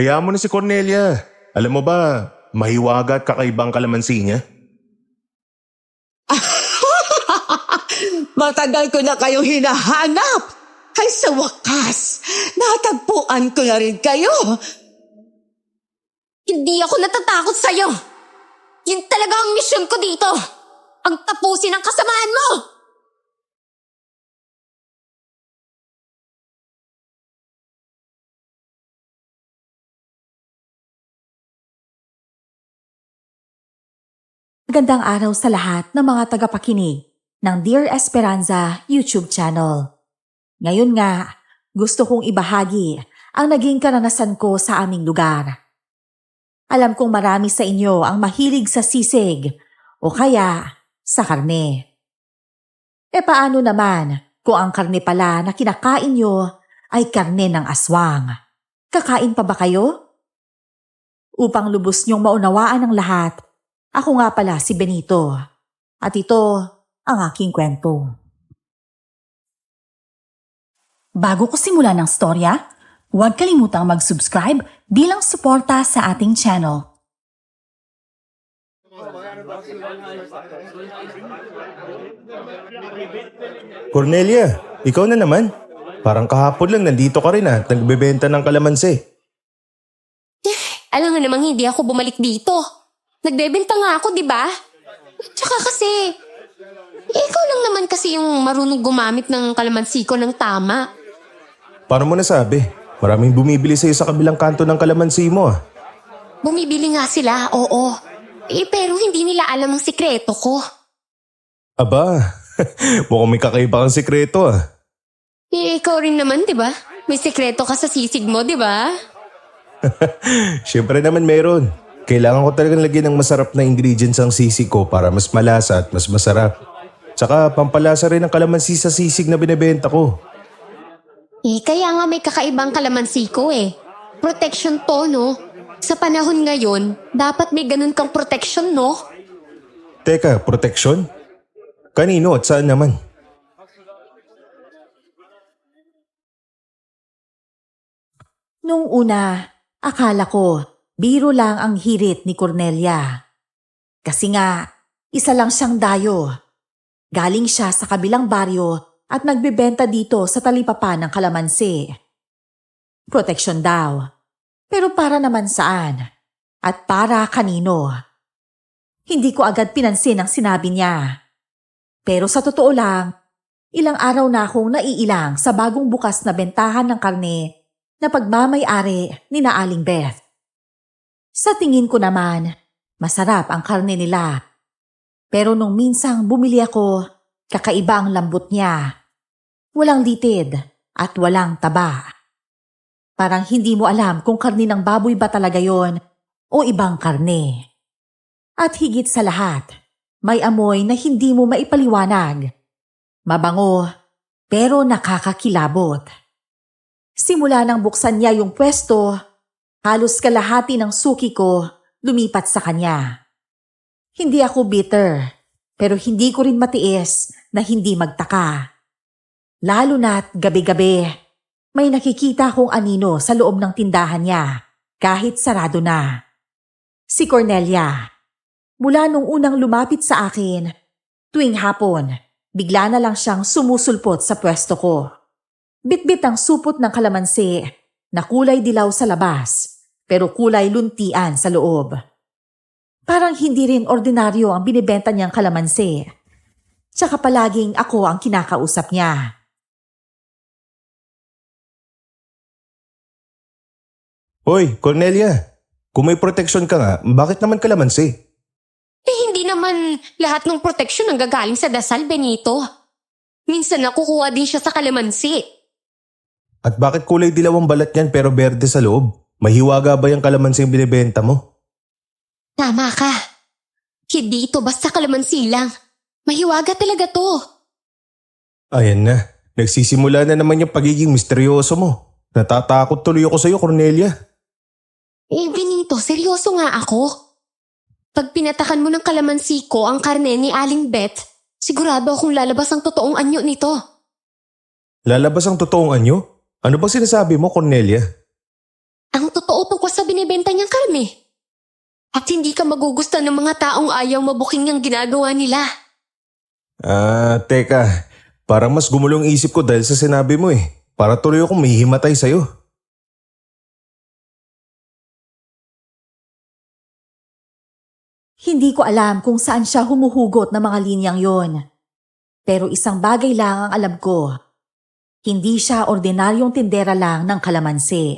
Kaya mo na si Cornelia. Alam mo ba, mahiwaga at kakaibang kalamansi niya? Matagal ko na kayong hinahanap. Ay sa wakas, natagpuan ko na rin kayo. Hindi ako natatakot sa'yo. Yun talaga ang misyon ko dito. Ang tapusin ang kasamaan mo. Magandang araw sa lahat ng mga tagapakinig ng Dear Esperanza YouTube channel. Ngayon nga, gusto kong ibahagi ang naging karanasan ko sa aming lugar. Alam kong marami sa inyo ang mahilig sa sisig o kaya sa karne. E paano naman kung ang karne pala na kinakain nyo ay karne ng aswang? Kakain pa ba kayo? Upang lubos nyong maunawaan ng lahat, ako nga pala si Benito at ito ang aking kwento. Bago ko simulan ng storya, huwag kalimutang mag-subscribe bilang suporta sa ating channel. Cornelia, ikaw na naman. Parang kahapon lang nandito ka rin at nagbebenta ng kalamansi. Alam nga namang hindi ako bumalik dito. Nagbebenta nga ako, di ba? Tsaka kasi, ikaw lang naman kasi yung marunong gumamit ng kalamansi ko ng tama. Paano mo nasabi? Maraming bumibili sa'yo sa kabilang kanto ng kalamansi mo ah. Bumibili nga sila, oo. Pero hindi nila alam ang sikreto ko. Aba, mukhang may kakaiba kang sikreto ah. Ikaw rin naman, di ba? May sikreto ka sa sisig mo, di ba? Siyempre naman meron. Kailangan ko talagang lagyan ng masarap na ingredients ang sisig ko para mas malasa at mas masarap. Tsaka pampalasa rin ang kalamansi sa sisig na binebenta ko. Kaya nga may kakaibang kalamansi ko eh. Protection to, no? Sa panahon ngayon, dapat may ganun kang protection, no? Teka, protection? Kanino at saan naman? Nung una, akala ko biro lang ang hirit ni Cornelia. Kasi nga, isa lang siyang dayo. Galing siya sa kabilang baryo at nagbebenta dito sa talipapa ng kalamansi. Protection daw. Pero para naman saan? At para kanino? Hindi ko agad pinansin ang sinabi niya. Pero sa totoo lang, ilang araw na akong naiilang sa bagong bukas na bentahan ng karne na pagmamay-ari ni na Aling Beth. Sa tingin ko naman, masarap ang karne nila. Pero nung minsang bumili ako, kakaiba ang lambot niya. Walang litid at walang taba. Parang hindi mo alam kung karne ng baboy ba talaga yon o ibang karne. At higit sa lahat, may amoy na hindi mo maipaliwanag. Mabango, pero nakakakilabot. Simula nang buksan niya yung pwesto, halos kalahati ng suki ko lumipat sa kanya. Hindi ako bitter, pero hindi ko rin matiis na hindi magtaka. Lalo na't gabi-gabi, may nakikita kong anino sa loob ng tindahan niya kahit sarado na. Si Cornelia. Mula nung unang lumapit sa akin, tuwing hapon, bigla na lang siyang sumusulpot sa pwesto ko. Bitbit ang supot ng kalamansi na kulay dilaw sa labas, pero kulay luntian sa loob. Parang hindi rin ordinaryo ang binibenta niyang kalamansi. Tsaka palaging ako ang kinakausap niya. Hoy, Cornelia, kung may protection ka nga, bakit naman kalamansi? Hindi naman lahat ng protection ang gagaling sa dasal, Benito. Minsan nakukuha din siya sa kalamansi. At bakit kulay dilaw ang balat niyan pero berde sa loob? Mahiwaga ba yung kalamansi yung binibenta mo? Tama ka. Hindi ito basta kalamansi lang. Mahiwaga talaga to. Ayan na, nagsisimula na naman yung pagiging misteryoso mo. Natatakot tuloy ako sa'yo, Cornelia. Benito, seryoso nga ako. Pag pinatakan mo ng kalamansi ko ang karne ni Aling Beth, sigurado akong lalabas ang totoong anyo nito. Lalabas ang totoong anyo? Ano bang sinasabi mo, Cornelia? Ang totoo tungkol sa sa binibenta niyang karne. At hindi ka magugustuhan ng mga taong ayaw mabuking ang ginagawa nila. Teka. Parang mas gumulong isip ko dahil sa sinabi mo eh. Para tuloy akong mahihimatay sa'yo. Hindi ko alam kung saan siya humuhugot ng mga linyang yon. Pero isang bagay lang ang alam ko. Hindi siya ordinaryong tindera lang ng kalamansi.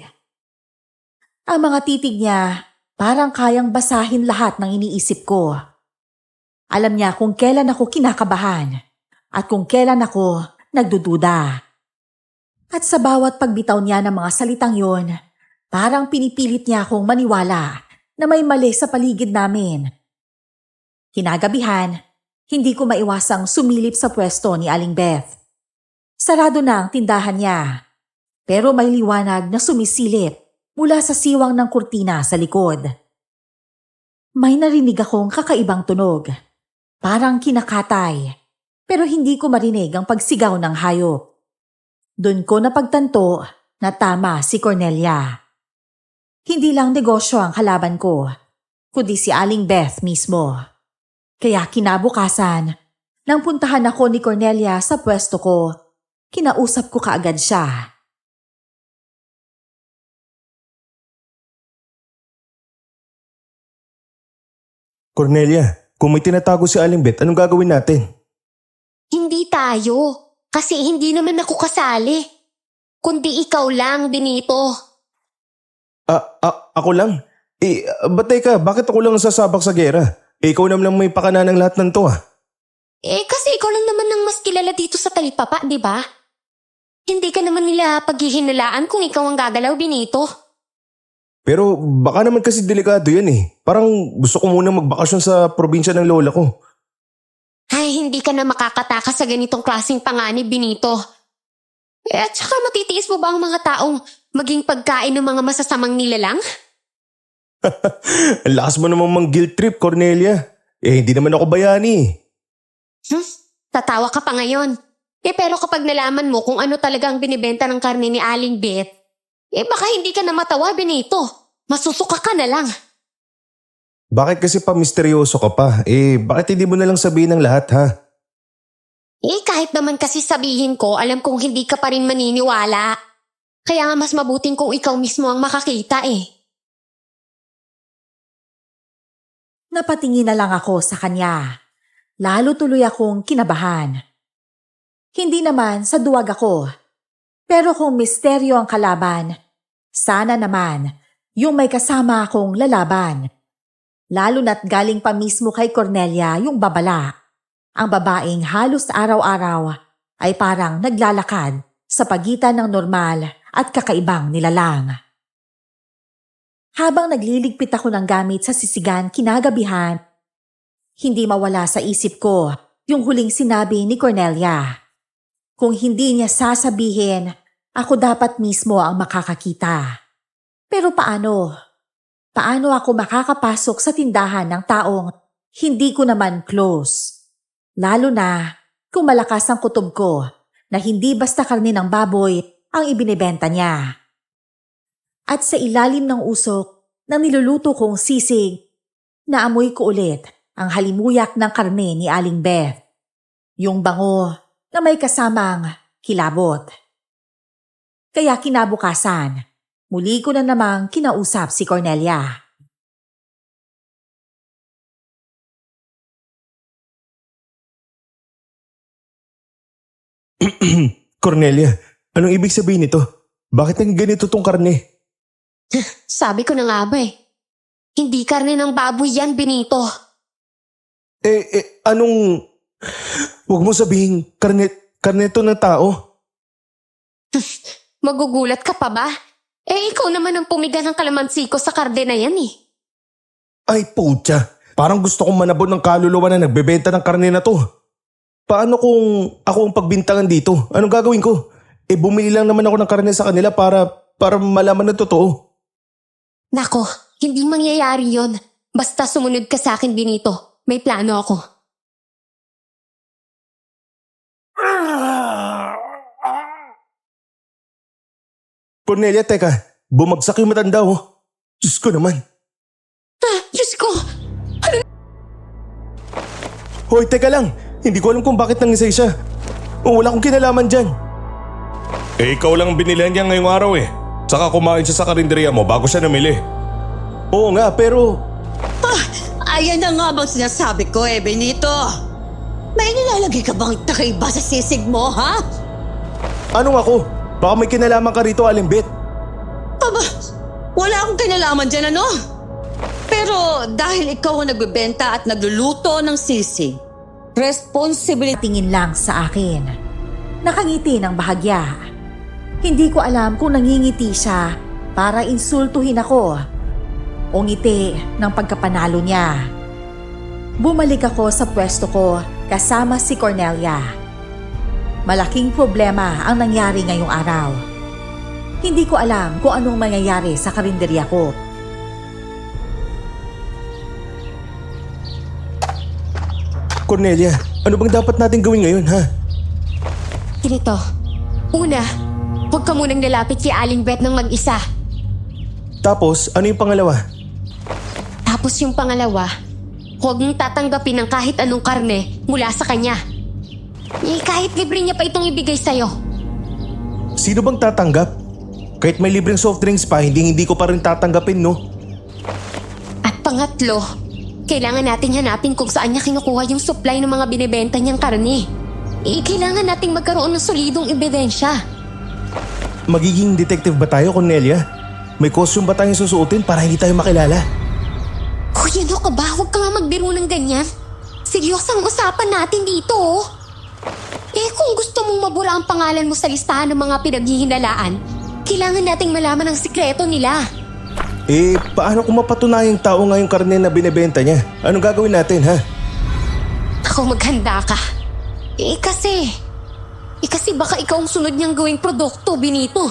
Ang mga titig niya parang kayang basahin lahat ng iniisip ko. Alam niya kung kailan ako kinakabahan at kung kailan ako nagdududa. At sa bawat pagbitaw niya ng mga salitang yon, parang pinipilit niya akong maniwala na may mali sa paligid namin. Kinagabihan, hindi ko maiwasang sumilip sa pwesto ni Aling Beth. Sarado na ang tindahan niya, pero may liwanag na sumisilip mula sa siwang ng kurtina sa likod. May narinig akong kakaibang tunog, parang kinakatay, pero hindi ko marinig ang pagsigaw ng hayop. Doon ko napagtanto na tama si Cornelia. Hindi lang negosyo ang kalaban ko, kundi si Aling Beth mismo. Kaya kinabukasan, nang puntahan ako ni Cornelia sa pwesto ko, kinausap ko kaagad siya. Cornelia, kung may tinatago si Aling Beth, anong gagawin natin? Hindi tayo. Kasi hindi naman ako kasali. Kundi ikaw lang, Benito. Ako lang? Ba't teka, bakit ako lang sasabak sa gera? Ikaw naman lang may pakana ng lahat ng to ah. Kasi ikaw lang naman ang mas kilala dito sa talipapa, di ba? Hindi ka naman nila paghihinalaan kung ikaw ang gagalaw, Benito. Pero baka naman kasi delikado yan eh. Parang gusto ko muna magbakasyon sa probinsya ng lola ko. Ay, hindi ka na makakatakas sa ganitong klaseng panganib, Benito. At saka matitiis mo ba ang mga taong maging pagkain ng mga masasamang nilalang? Ang lakas mo namang mang guilt trip, Cornelia. Hindi naman ako bayani. Tatawa ka pa ngayon. Pero kapag nalaman mo kung ano talaga ang binibenta ng karne ni Aling Beth, baka hindi ka na matawa, Benito. Masusuka ka na lang. Bakit kasi pa misteryoso ka pa? Bakit hindi mo na lang sabihin ng lahat ha? Kahit naman kasi sabihin ko, alam kong hindi ka pa rin maniniwala. Kaya nga mas mabuting kung ikaw mismo ang makakita eh. Napatingin na lang ako sa kanya. Lalo tuloy akong kinabahan. Hindi naman sa duwag ako. Pero kung misteryo ang kalaban, sana naman yung may kasama akong lalaban. Lalo na't galing pa mismo kay Cornelia yung babala. Ang babaeng halos araw-araw ay parang naglalakad sa pagitan ng normal at kakaibang nilalang. Habang nagliligpit ako ng gamit sa sisigan kinagabihan, hindi mawala sa isip ko yung huling sinabi ni Cornelia. Kung hindi niya sasabihin, ako dapat mismo ang makakakita. Pero paano? Paano ako makakapasok sa tindahan ng taong hindi ko naman close? Lalo na kung malakas ang kutob ko na hindi basta karne ng baboy ang ibinebenta niya. At sa ilalim ng usok na niluluto kong sisig, naamoy ko ulit ang halimuyak ng karne ni Aling Beth. Yung bango na may kasamang kilabot. Kaya kinabukasan, muli ko na namang kinausap si Cornelia. Cornelia, anong ibig sabihin nito? Bakit nang ganito tong karne? Sabi ko na nga ba eh. Hindi karne ng baboy yan, Benito. Anong... Huwag mo sabihin, karne to ng tao? Magugulat ka pa ba? Ikaw naman ang pumiga ng kalamansi ko sa karde na yan eh. Ay putya, parang gusto kong manabon ng kaluluwa na nagbebenta ng karne na to. Paano kung ako ang pagbintangan dito? Anong gagawin ko? Bumili lang naman ako ng karne sa kanila para malaman na totoo. Nako, hindi mangyayari yon. Basta sumunod ka sa akin, Benito. May plano ako. Cornelia, teka, bumagsak yung matanda oh. Diyos ko naman. Diyos ko! Hoy, teka lang. Hindi ko alam kung bakit nangisay siya. Wala akong kinalaman dyan. Ikaw lang binilihan niya ngayong araw eh. Saka kumain siya sa karinderya mo bago siya namili. Oo nga, pero Ayan na nga bang sinasabi ko Benito. May nilalagay ka bang takaiba sa sisig mo, ha? anong ako? Baka may kinalaman ka rito, Aling Bet. Aba, wala akong kinalaman dyan, ano? Pero dahil ikaw ang nagbebenta at nagluluto ng sisig, responsibility. Tingin lang sa akin. Nakangiti ng bahagya. Hindi ko alam kung nangingiti siya para insultuhin ako o ngiti ng pagkapanalo niya. Bumalik ako sa pwesto ko kasama si Cornelia. Malaking problema ang nangyari ngayong araw. Hindi ko alam kung anong mangyayari sa karinderya ko. Cornelia, ano bang dapat natin gawin ngayon, ha? Ganito. Una, huwag ka munang lalapit kay Aling Beth ng mag-isa. Tapos, ano yung pangalawa? Tapos yung pangalawa, huwag mong tatanggapin ng kahit anong karne mula sa kanya. Kahit libre niya pa itong ibigay sa'yo. Sino bang tatanggap? Kahit may libreng soft drinks pa, hindi ko pa rin tatanggapin, no? At pangatlo, kailangan natin hanapin kung saan niya kinukuha yung supply ng mga binibenta niyang karne. Kailangan nating magkaroon ng solidong ebidensya. Magiging detective ba tayo, Cornelia? May costume ba tayong susuotin para hindi tayo makilala? Kuya, ano ka ba? Huwag ka nga magbiro ng ganyan. Seryosang usapan natin dito, oh. Kung gusto mong mabura ang pangalan mo sa listahan ng mga pinaghihinalaan, kailangan nating malaman ang sikreto nila. Paano kung mapatunayang tao nga yung karne na binibenta niya? Anong gagawin natin, ha? Ako, maghanda ka. Kasi baka ikaw ang sunod niyang gawing produkto, Benito.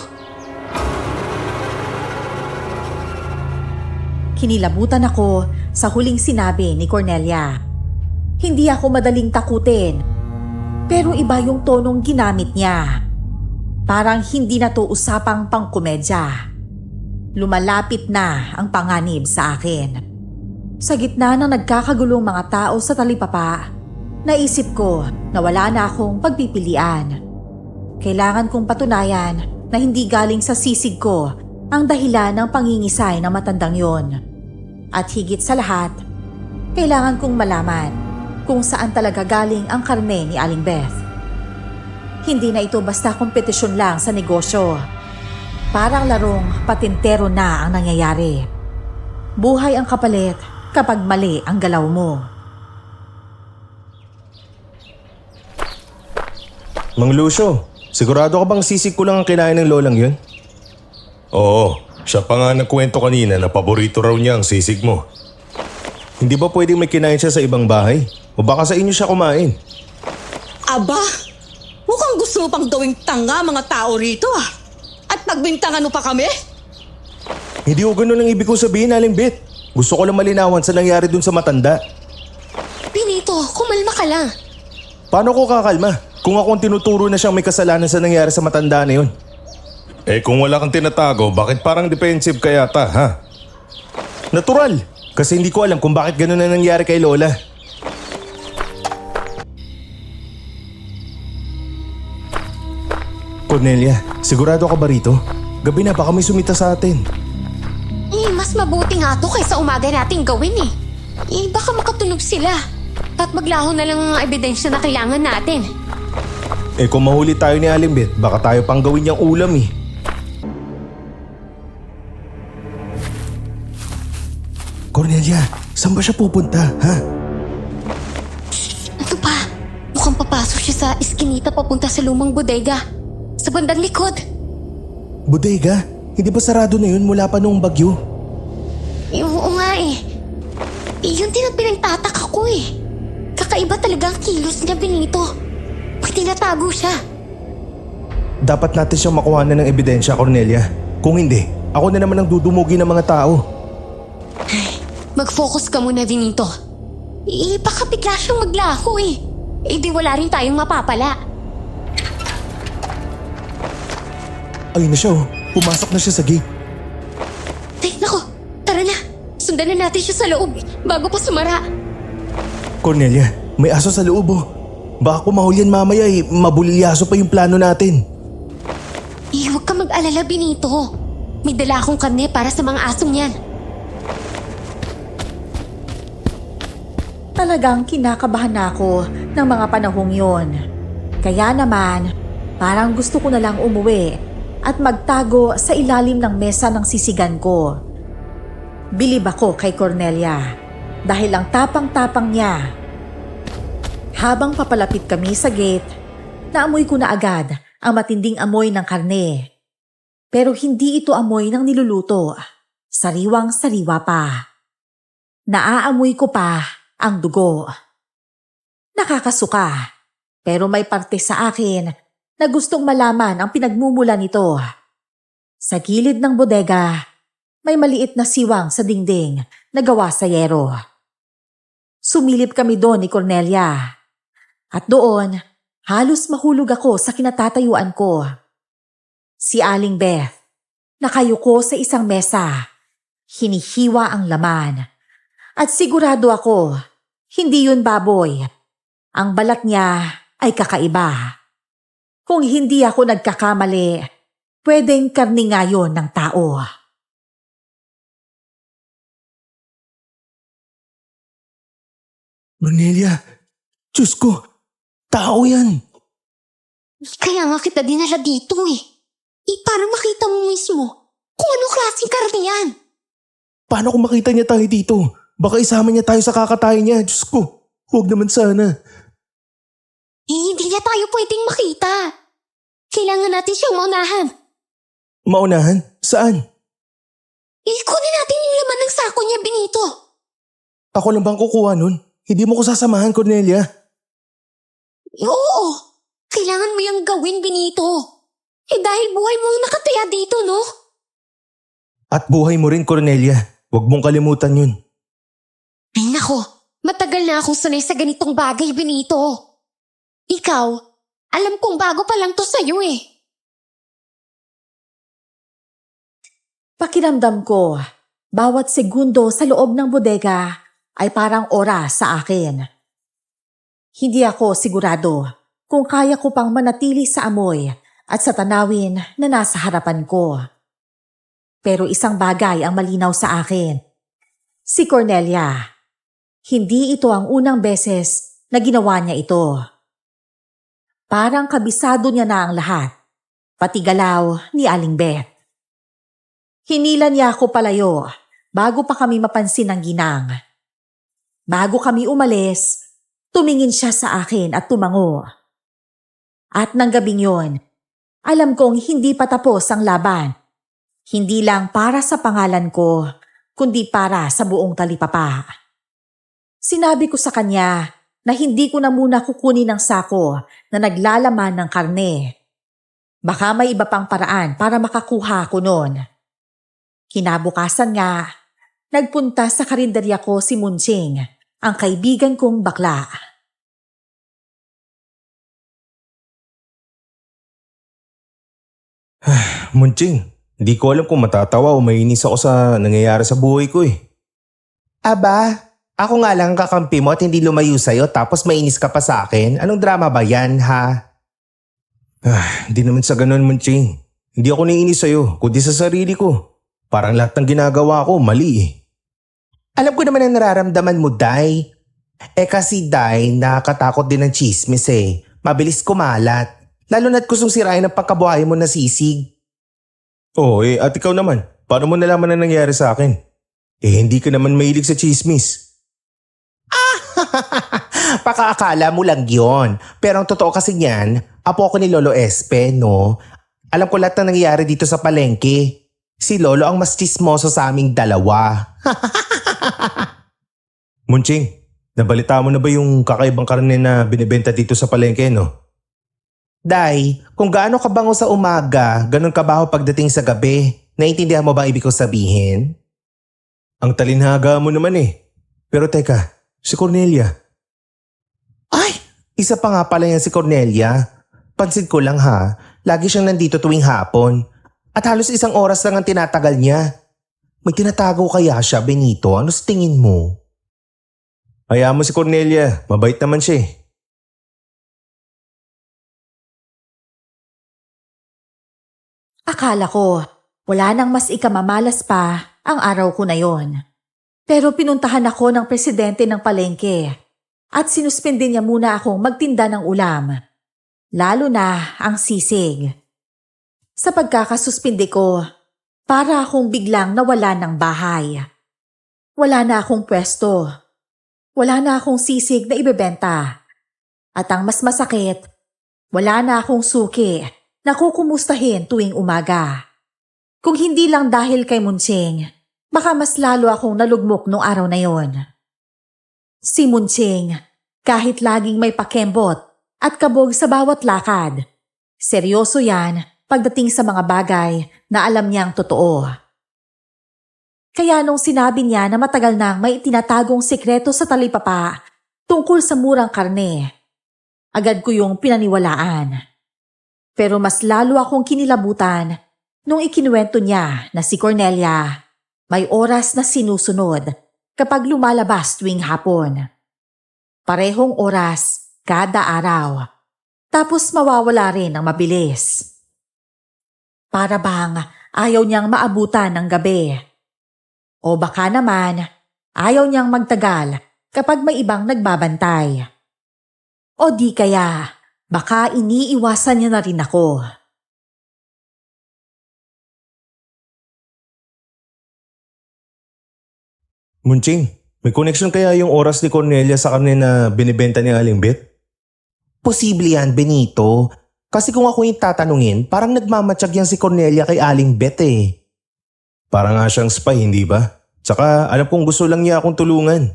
Kinilabutan ako sa huling sinabi ni Cornelia. Hindi ako madaling takutin, pero iba yung tonong ginamit niya. Parang hindi na to usapang pangkomedya. Lumalapit na ang panganib sa akin. Sa gitna ng nagkakagulong mga tao sa talipapa, naisip ko na wala na akong pagpipilian. Kailangan kong patunayan na hindi galing sa sisig ko ang dahilan ng pangingisay ng matandang yon. At higit sa lahat, kailangan kong malaman kung saan talaga galing ang karne ni Aling Beth. Hindi na ito basta kompetisyon lang sa negosyo. Parang larong patintero na ang nangyayari. Buhay ang kapalit kapag mali ang galaw mo. Mang Lucio, sigurado ka bang sisig ko lang ang kinain ng lolang yun? Oo, siya pa nga nagkwento kanina na paborito raw niya ang sisig mo. Hindi ba pwedeng may kinain siya sa ibang bahay? O baka sa inyo siya kumain? Aba, mukhang gusto mo pang gawing tanga mga tao rito, ah. At pagbintangan mo pa kami? Hindi ko ganun ang ibig kong sabihin, Aling Beth. Gusto ko lang malinawan sa nangyari dun sa matanda. Benito, kumalma ka lang. Paano ko kakalma? Kung ako ang tinuturo na siyang may kasalanan sa nangyari sa matanda na yun. Kung wala kang tinatago, bakit parang defensive ka yata, ha? Natural, kasi hindi ko alam kung bakit ganun na nangyari kay Lola. Cornelia, sigurado ka ba rito? Gabi na, baka may sumita sa atin. Mas mabuti nga to kaysa umaga nating gawin eh. Baka makatunog sila. At maglaho na lang ang ebidensya na kailangan natin. Kung mahuli tayo ni Aling Beth, baka tayo pang gawin niyang ulam eh. Cornelia, saan ba siya pupunta, ha? Ano pa? Mukhang papasok siya sa iskinita papunta sa lumang bodega. Sa bandang likod. Bodega? Hindi ba sarado na yun mula pa noong bagyo? Oo nga eh. Yun din ang pinagtataka ko eh. Kakaiba talaga ang kilos niya, Benito. Pag tinatago siya. Dapat natin siyang makuha na ng ebidensya, Cornelia. Kung hindi, ako na naman ang dudumugi ng mga tao. Mag-focus ka muna, Benito. Baka bigla siyang maglaho eh. Di wala rin tayong mapapala. Ayun na siya oh. Pumasok na siya sa gate. Nako. Sundan na natin siya sa loob bago pa sumara. Cornelia, may aso sa loob oh. Baka kumahol yan mamaya mabulilyaso pa yung plano natin. Huwag ka mag-alala, Benito. May dala akong karne para sa mga asong yan. Talagang kinakabahan ako ng mga panahong yon. Kaya naman, parang gusto ko na lang umuwi at magtago sa ilalim ng mesa ng sisigan ko. Bilib ako kay Cornelia dahil ang tapang-tapang niya. Habang papalapit kami sa gate, naamoy ko na agad ang matinding amoy ng karne. Pero hindi ito amoy ng niluluto. Sariwang-sariwa pa. Naaamoy ko pa ang dugo. Nakakasuka, pero may parte sa akin na gustong malaman ang pinagmumula nito. Sa gilid ng bodega, may maliit na siwang sa dingding na gawa sa yero. Sumilip kami doon ni Cornelia. At doon, halos mahulog ako sa kinatatayuan ko. Si Aling Beth, nakayuko sa isang mesa. Hinihiwa ang laman. At sigurado ako, hindi yun baboy. Ang balat niya ay kakaiba. Kung hindi ako nagkakamali, pwedeng karni nga yun ng tao. Cornelia, Diyos ko, tao yan. Kaya nga kita dinala dito para makita mo mismo kung anong klaseng karne yan. Paano kung makita niya tayo dito? Baka isama niya tayo sa kakatayin niya. Diyos ko, huwag naman sana. Hindi niya tayo pwedeng makita. Kailangan natin siyang maunahan. Maunahan? Saan? Kunin natin yung laman ng sako niya, Benito. Ako lang bang kukuha nun? Hindi mo ko sasamahan, Cornelia. Oo, kailangan mo yung gawin, Benito. Dahil buhay mo ang nakataya dito, no? At buhay mo rin, Cornelia. Huwag mong kalimutan yun. Ay nako, matagal na akong sanay sa ganitong bagay, Benito. Ikaw, alam kong bago pa lang to sa'yo Pakiramdam ko, bawat segundo sa loob ng bodega ay parang oras sa akin. Hindi ako sigurado kung kaya ko pang manatili sa amoy at sa tanawin na nasa harapan ko. Pero isang bagay ang malinaw sa akin. Si Cornelia. Hindi ito ang unang beses na ginawa niya ito. Parang kabisado niya na ang lahat, pati galaw ni Aling Beth. Hinila niya ako palayo bago pa kami mapansin ng ginang. Bago kami umalis, tumingin siya sa akin at tumango. At nang gabing yon, alam kong hindi pa tapos ang laban. Hindi lang para sa pangalan ko, kundi para sa buong talipapa. Sinabi ko sa kanya na hindi ko na muna kukunin ang sako na naglalaman ng karne. Baka may iba pang paraan para makakuha ko noon. Kinabukasan nga, nagpunta sa karinderya ko si Munching, ang kaibigan kong bakla. Munching, hindi ko alam kung matatawa o mainis ako sa nangyayari sa buhay ko Aba, ako nga lang ang kakampi mo at hindi lumayo sa'yo tapos mainis ka pa sa akin. Anong drama ba yan, ha? Hindi naman sa ganun, Munching. Hindi ako naiinis sa'yo, kundi sa sarili ko. Parang lahat ng ginagawa ko, mali Alam ko naman ang nararamdaman mo, Day. Kasi, Day, nakakatakot din ng chismis Mabilis kumalat. Lalo na't kusong sirain ang pagkabuhay mo na sisig. Oo, at ikaw naman. Paano mo nalaman na nangyari sa akin? Hindi ka naman mahilig sa chismis. Pakaakala mo lang yon. Pero ang totoo kasi niyan, apo ako ni Lolo Espe, no? Alam ko lahat na nangyayari dito sa palengke. Si Lolo ang mas chismoso sa aming dalawa. Munching, nabalita mo na ba yung kakaibang karne na binibenta dito sa palengke, no? Day, kung gaano kabango sa umaga, ganun kabaho pagdating sa gabi. Naintindihan mo ba ibig kong sabihin? Ang talinhaga mo naman Pero teka, si Cornelia. Ay, isa pa nga pala yan si Cornelia. Pansin ko lang ha, lagi siyang nandito tuwing hapon. At halos isang oras lang ang tinatagal niya. May tinatago kaya siya, Benito? Ano sa tingin mo? Hayaan mo si Cornelia. Mabait naman siya eh. Akala ko, wala nang mas ikamamalas pa ang araw ko na yon. Pero pinuntahan ako ng presidente ng palengke at sinuspende niya muna akong magtinda ng ulam. Lalo na ang sisig. Sa pagkakasuspinde ko, para akong biglang nawala ng bahay. Wala na akong pwesto. Wala na akong sisig na ibebenta. At ang mas masakit, wala na akong suki na kukumustahin tuwing umaga. Kung hindi lang dahil kay Munching, baka mas lalo akong nalugmok nung araw na yon. Si Munching, kahit laging may pakembot at kabog sa bawat lakad, seryoso yan pagdating sa mga bagay na alam niyang totoo. Kaya nung sinabi niya na matagal nang may tinatagong sikreto sa talipapa tungkol sa murang karne, agad ko yung pinaniwalaan. Pero mas lalo akong kinilabutan nung ikinuwento niya na si Cornelia may oras na sinusunod kapag lumalabas tuwing hapon. Parehong oras kada araw. Tapos mawawala rin ng mabilis. Para bang ayaw niyang maabutan ng gabi. O baka naman ayaw niyang magtagal kapag may ibang nagbabantay. O di kaya baka iniiwasan niya na rin ako. Munching, may connection kaya yung oras ni Cornelia sa karne na binibenta ni Aling Bet? Posible yan, Benito. Kasi kung ako yung tatanungin, parang nagmamatsyag yan si Cornelia kay Aling Bet eh. Parang nga siyang spy, hindi ba? Tsaka alam kong gusto lang niya akong tulungan.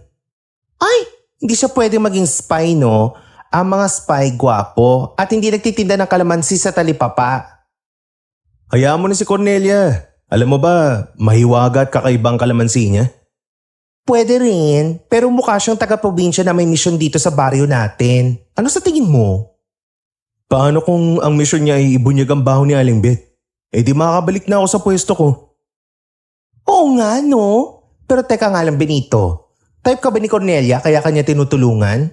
Ay, hindi siya pwede maging spy, no? Ang mga spy gwapo at hindi nagtitinda ng kalamansi sa talipapa. Hayaan mo na si Cornelia. Alam mo ba, mahiwaga at kakaibang kalamansi niya? Pwede rin, pero mukha siyang taga-probinsya na may misyon dito sa baryo natin. Ano sa tingin mo? Paano kung ang misyon niya ay ibunyag ang baho ni Aling Bet? Eh di makakabalik na ako sa pwesto ko. Oo nga no, pero teka nga lang Benito. Type ka ba ni Cornelia kaya kanya tinutulungan?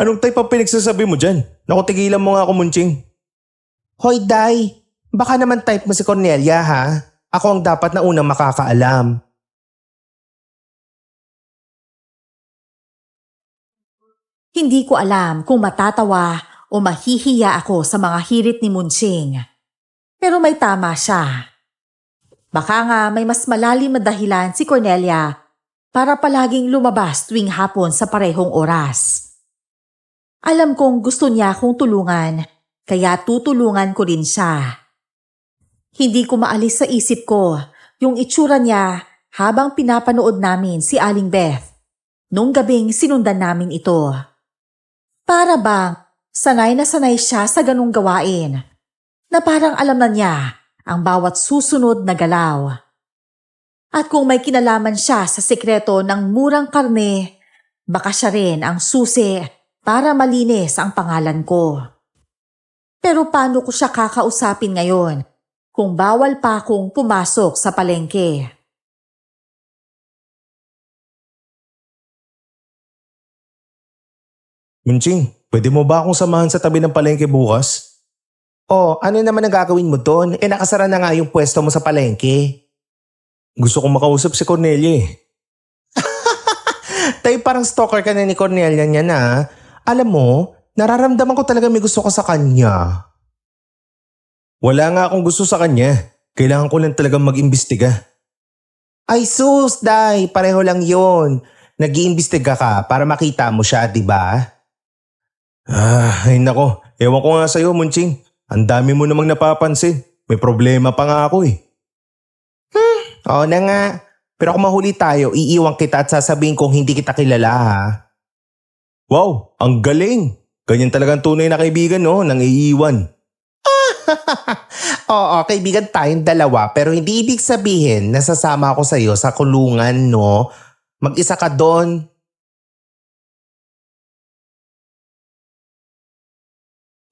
Anong type ang pinagsasabi mo dyan? Naku, tigilan mo nga ako, Munching. Hoy, Day. Baka naman type mo si Cornelia, ha? Ako ang dapat na unang makakaalam. Hindi ko alam kung matatawa o mahihiya ako sa mga hirit ni Munching. Pero may tama siya. Baka nga may mas malalim na dahilan si Cornelia para palaging lumabas tuwing hapon sa parehong oras. Alam kong gusto niya akong tulungan, kaya tutulungan ko rin siya. Hindi ko maalis sa isip ko yung itsura niya habang pinapanood namin si Aling Beth nung gabing sinundan namin ito. Para bang sanay na sanay siya sa ganung gawain na parang alam na niya ang bawat susunod na galaw. At kung may kinalaman siya sa sekreto ng murang karne, baka siya rin ang susi para malinis ang pangalan ko. Pero paano ko siya kakausapin ngayon kung bawal pa akong pumasok sa palengke? Munching, pwede mo ba akong samahan sa tabi ng palengke bukas? Oh, ano naman ang gagawin mo doon? Eh nakasara na nga yung pwesto mo sa palengke. Gusto kong makausap si Cornelia eh. Tay, parang stalker ka na ni Cornelia niya na. Alam mo, nararamdaman ko talaga may gusto ka sa kanya. Wala nga akong gusto sa kanya. Kailangan ko lang talagang mag-imbestiga. Ay sus, Day, pareho lang yon. Nag-iimbestiga ka para makita mo siya, di ba? Ay nako, ewan ko nga sa'yo, Munching. Ang dami mo namang napapansin. May problema pa nga ako eh. Oo na nga. Pero kung mahuli tayo, iiwan kita at sasabihin kong hindi kita kilala ha. Wow, ang galing. Ganyan talagang tunay na kaibigan no, nang iiwan. Oo, kaibigan tayong dalawa pero hindi ibig sabihin na sasama ako sa'yo sa kulungan no. Mag-isa ka doon.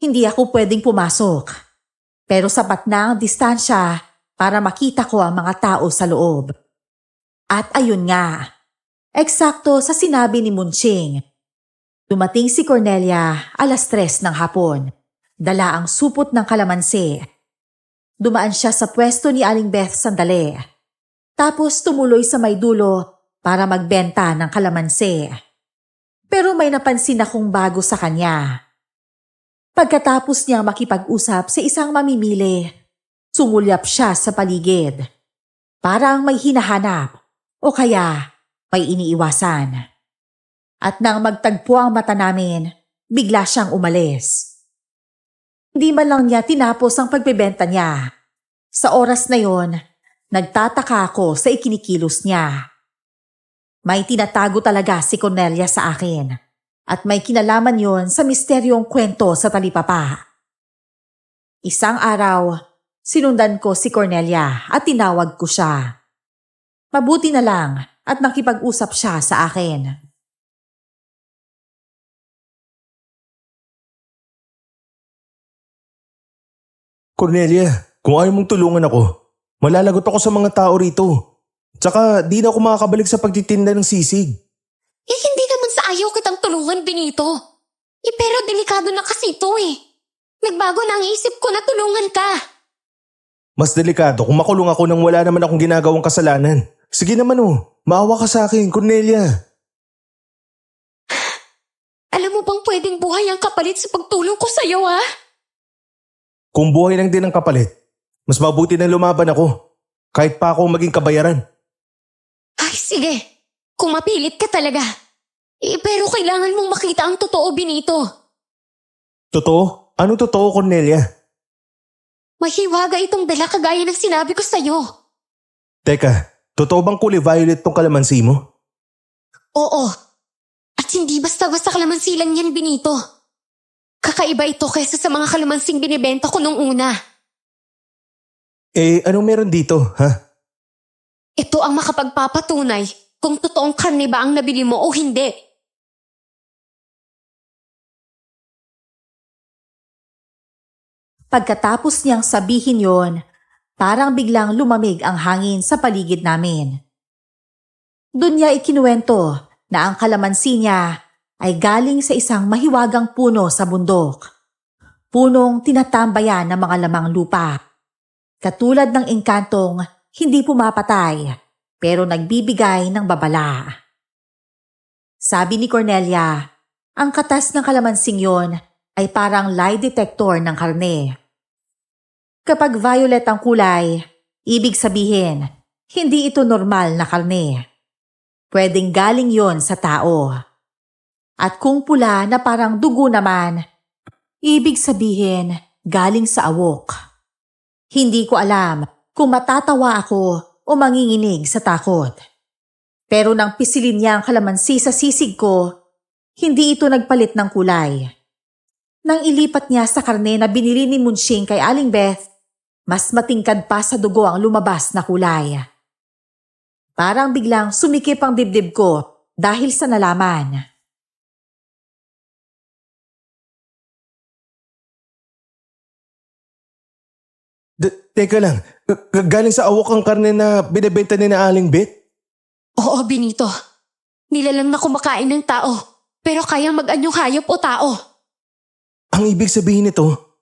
Hindi ako pwedeng pumasok. Pero sapat na ang distansya para makita ko ang mga tao sa loob. At ayun nga, eksakto sa sinabi ni Munching. Dumating si Cornelia 3:00 ng hapon. Dala ang supot ng kalamansi. Dumaan siya sa pwesto ni Aling Beth sandali. Tapos tumuloy sa may dulo para magbenta ng kalamansi. Pero may napansin akong bago sa kanya. Pagkatapos niyang makipag-usap sa isang mamimili, sumulyap siya sa paligid. Parang may hinahanap o kaya may iniiwasan. At nang magtagpo ang mata namin, bigla siyang umalis. Hindi man lang niya tinapos ang pagbebenta niya. Sa oras na yon, nagtataka ako sa ikinikilos niya. May tinatago talaga si Cornelia sa akin at may kinalaman yon sa misteryong kwento sa talipapa. Isang araw, sinundan ko si Cornelia at tinawag ko siya. Mabuti na lang at nakipag-usap siya sa akin. Cornelia, kung ayaw mong tulungan ako, malalagot ako sa mga tao rito. Tsaka di na ako makakabalik sa pagtitinda ng sisig. Hindi naman sa ayaw kitang tulungan, Benito. Pero delikado na kasi ito eh. Nagbago na ang isip ko na tulungan ka. Mas delikado kung makulong ako nang wala naman akong ginagawang kasalanan. Sige naman maawa ka sa akin, Cornelia. Alam mo bang pwedeng buhay ang kapalit sa pagtulong ko sa'yo, ha? Kung buhay lang din ang kapalit, mas mabuti na lumaban ako. Kahit pa ako maging kabayaran. Ay, sige. Kung mapilit ka talaga. Pero kailangan mong makita ang totoo, Benito. Totoo? Ano totoo, Cornelia? Mahiwaga itong dala kagaya ng sinabi ko sa'yo. Teka, totoo bang kulay violet tong kalamansi mo? Oo. At hindi basta-basta kalamansi lang yan, Benito. Kakaiba ito kaysa sa mga kalamansing binibenta ko nung una. Anong meron dito, ha? Ito ang makapagpapatunay kung totoong karne ba ang nabili mo o hindi. Pagkatapos niyang sabihin yon, parang biglang lumamig ang hangin sa paligid namin. Doon niya ikinuwento na ang kalamansi niya ay galing sa isang mahiwagang puno sa bundok. Punong tinatambayan ng mga lamang lupa. Katulad ng engkantong hindi pumapatay pero nagbibigay ng babala. Sabi ni Cornelia, ang katas ng kalamansing yon ay parang lie detector ng karne. Kapag violet ang kulay, ibig sabihin, hindi ito normal na karne. Pwedeng galing yon sa tao. At kung pula na parang dugo naman, ibig sabihin galing sa awok. Hindi ko alam kung matatawa ako o manginginig sa takot. Pero nang pisilin niya ang kalamansi sa sisig ko, hindi ito nagpalit ng kulay. Nang ilipat niya sa karne na binili ni Munching kay Aling Beth, mas matingkad pa sa dugo ang lumabas na kulay. Parang biglang sumikip ang dibdib ko dahil sa nalaman. Teka lang, galing sa awok ang karne na binibenta ni na Aling Beth? Oo, Benito. Nilalang na kumakain ng tao, pero kayang mag-anyong hayop o tao. Ang ibig sabihin nito,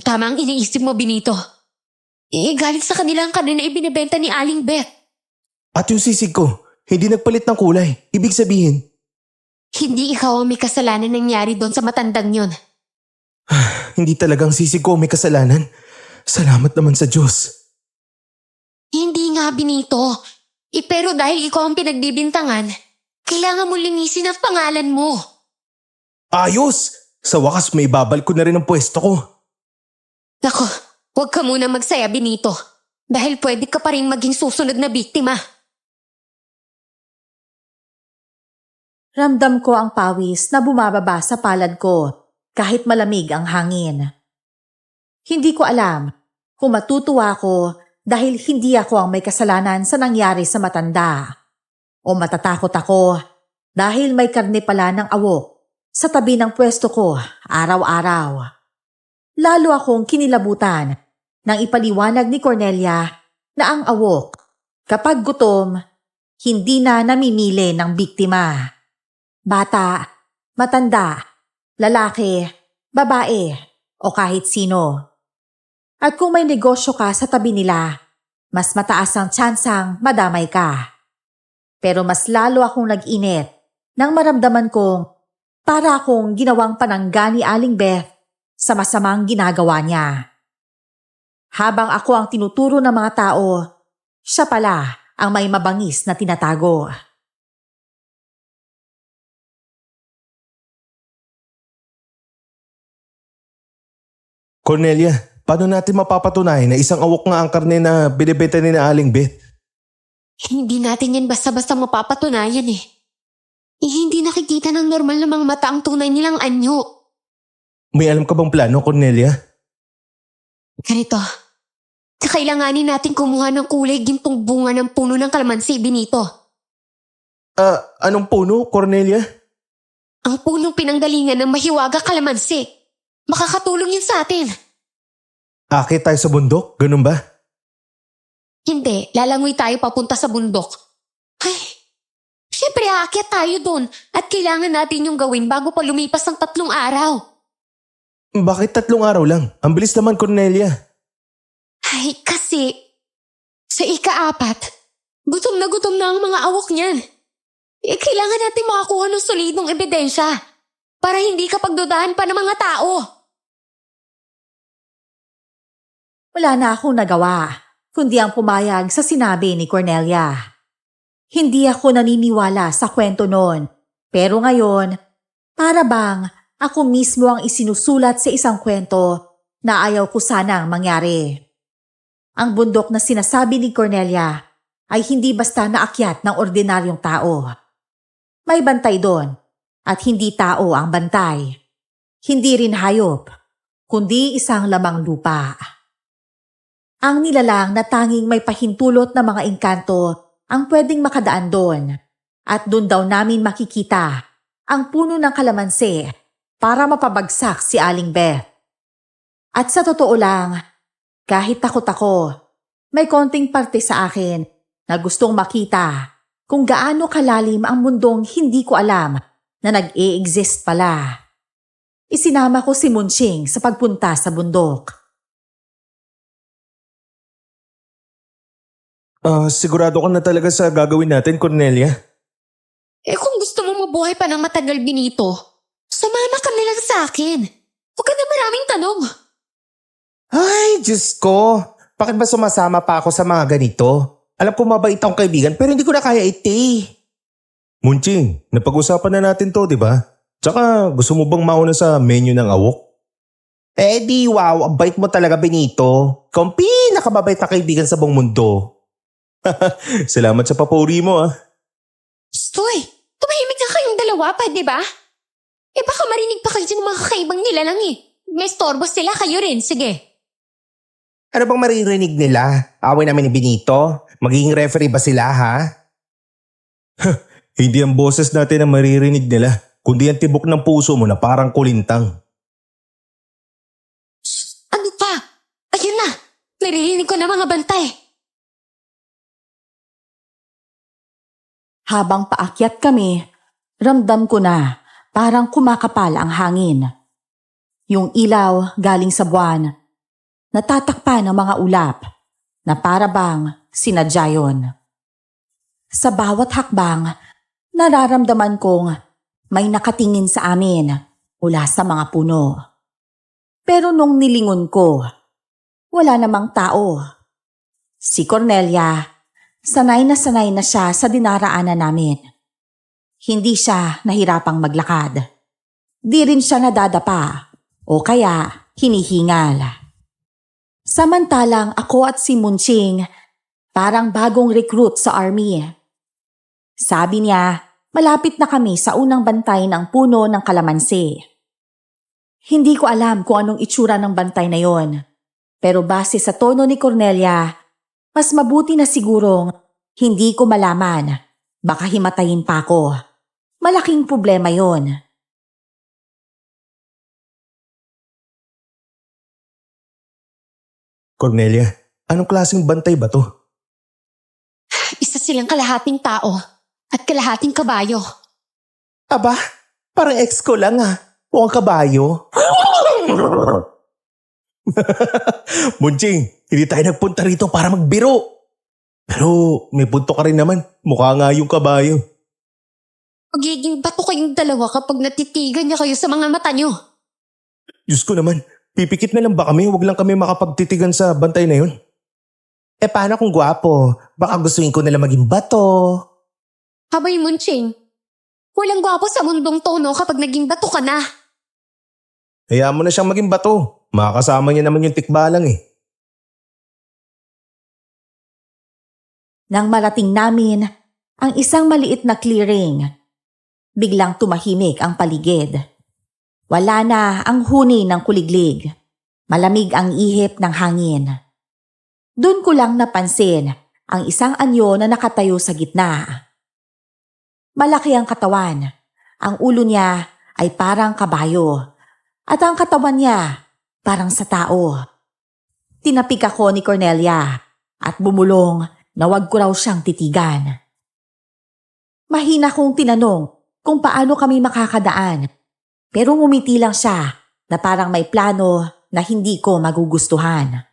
Tama ang iniisip mo, Benito. Galing sa kanila ang karne na ibinibenta ni Aling Beth. at yung sisig ko, hindi nagpalit ng kulay. Ibig sabihin, Hindi ikaw ang may kasalanan nangyari doon sa matandang yun. hindi talagang sisig ko may kasalanan. Salamat naman sa Diyos. Hindi nga, Benito. Pero dahil ikaw ang pinagbibintangan, kailangan mo linisin ang pangalan mo. Ayos! Sa wakas may babal ko na rin ang pwesto ko. Nako, huwag ka muna magsaya, Benito. Dahil pwede ka pa rin maging susunod na biktima. Ramdam ko ang pawis na bumababa sa palad ko kahit malamig ang hangin. Hindi ko alam kung matutuwa ako dahil hindi ako ang may kasalanan sa nangyari sa matanda. O matatakot ako dahil may karne pala ng awok sa tabi ng pwesto ko araw-araw. Lalo akong kinilabutan nang ipaliwanag ni Cornelia na ang awok, kapag gutom, hindi na namimili ng biktima. Bata, matanda, lalaki, babae, o kahit sino. At kung may negosyo ka sa tabi nila, mas mataas ang tsansang madamay ka. Pero mas lalo akong nag-init nang maramdaman kong para akong ginawang panangga ni Aling Beth sa masamang ginagawa niya. Habang ako ang tinuturo ng mga tao, siya pala ang may mabangis na tinatago. Cornelia, paano natin mapapatunayan na isang awok nga ang karne na binibenta ni na Aling Beth? Hindi natin yan basta-basta mapapatunayan eh. Hindi nakikita ng normal na mga mata ang tunay nilang anyo. May alam ka bang plano, Cornelia? Ganito, kakailanganin natin kumuha ng kulay gintong bunga ng puno ng kalamansi, Benito. Anong puno, Cornelia? Ang punong pinanggalingan ng mahiwaga kalamansi. Makakatulong yun sa atin. Akit tayo sa bundok, ganun ba? Hindi, lalangoy tayo papunta sa bundok. Ay, syempre aakyat tayo dun at kailangan natin yung gawin bago pa lumipas ang 3 araw. Bakit 3 araw lang? Ang bilis naman, Cornelia. Ay, kasi sa ika-4, gutom na ang mga awok niyan. Kailangan natin makakuha ng solidong ebidensya para hindi ka pagdudahan pa ng mga tao. Wala na akong nagawa, kundi ang pumayag sa sinabi ni Cornelia. Hindi ako naniniwala sa kwento noon, pero ngayon, para bang ako mismo ang isinusulat sa isang kwento na ayaw ko sanang mangyari. Ang bundok na sinasabi ni Cornelia ay hindi basta naakyat ng ordinaryong tao. May bantay doon at hindi tao ang bantay. Hindi rin hayop, kundi isang lamang lupa. Ang nilalang na tanging may pahintulot na mga engkanto ang pwedeng makadaan doon at doon daw namin makikita ang puno ng kalamansi para mapabagsak si Aling Beth. At sa totoo lang, kahit takot ako, may konting parte sa akin na gustong makita kung gaano kalalim ang mundong hindi ko alam na nag-e-exist pala. Isinama ko si Munching sa pagpunta sa bundok. Sigurado ka na talaga sa gagawin natin, Cornelia? Kung gusto mo mabuhay pa ng matagal, Benito, sumama ka na lang sa akin. Huwag ka na maraming tanong. Ay, Diyos ko. Bakit ba sumasama pa ako sa mga ganito? Alam ko mabait akong kaibigan pero hindi ko na kaya iti. Munching, napag-usapan na natin to, di ba? Tsaka gusto mo bang mauna sa menu ng awok? Di wow, ang bait mo talaga, Benito. Ikaw ang pinakamabait na kaibigan sa buong mundo. Salamat sa papuri mo, ah. Stoy, tumahimik na kayong dalawa, pwede ba? Baka marinig pa kayo ng mga kakaibang nila lang eh. May storbo sila, kayo rin, sige. Ano bang maririnig nila? Away namin ni Benito? Magiging referee ba sila, ha? Hindi ang boses natin ang maririnig nila, kundi ang tibok ng puso mo na parang kulintang. Ano pa? Ayun na, naririnig ko na mga bantay. Habang paakyat kami, ramdam ko na parang kumakapal ang hangin. Yung ilaw galing sa buwan, natatakpan ng mga ulap na para bang sinadya yun. Sa bawat hakbang, nararamdaman kong may nakatingin sa amin mula sa mga puno. Pero nung nilingon ko, wala namang tao. Si Cornelia, sanay na siya sa dinaraanan namin. Hindi siya nahirapang maglakad. Di rin siya nadadapa o kaya hinihingal. Samantalang ako at si Munching parang bagong recruit sa army. Sabi niya, malapit na kami sa unang bantay ng puno ng kalamansi. Hindi ko alam kung anong itsura ng bantay na yon. Pero base sa tono ni Cornelia, mas mabuti na sigurong hindi ko malaman. Baka himatayin pa ako. Malaking problema yon. Cornelia, anong klaseng bantay ba to? Isa silang kalahating tao at kalahating kabayo. Aba, parang ex ko lang Mukhang kabayo. Munching, hindi tayo nagpunta rito para magbiro. Pero may punto ka rin naman. Mukha nga yung kabayo. Magiging bato kayong dalawa kapag natitigan niya kayo sa mga mata niyo. Diyos ko naman, pipikit na lang ba kami? Huwag lang kami makapagtitigan sa bantay na yun. Paano kung gwapo? Baka gustuin ko nalang maging bato. Habay Munching, walang gwapo sa mundong tono kapag naging bato ka na. Hayaan mo na siyang maging bato. Makakasama niya naman yung tikbalang Nang marating namin ang isang maliit na clearing, biglang tumahimik ang paligid. Wala na ang huni ng kuliglig. Malamig ang ihip ng hangin. Doon ko lang napansin ang isang anyo na nakatayo sa gitna. Malaki ang katawan. Ang ulo niya ay parang kabayo. At ang katawan niya parang sa tao. Tinapik ako ni Cornelia at bumulong na wag ko raw siyang titigan. Mahina kong tinanong kung paano kami makakadaan. Pero ngumiti lang siya na parang may plano na hindi ko magugustuhan.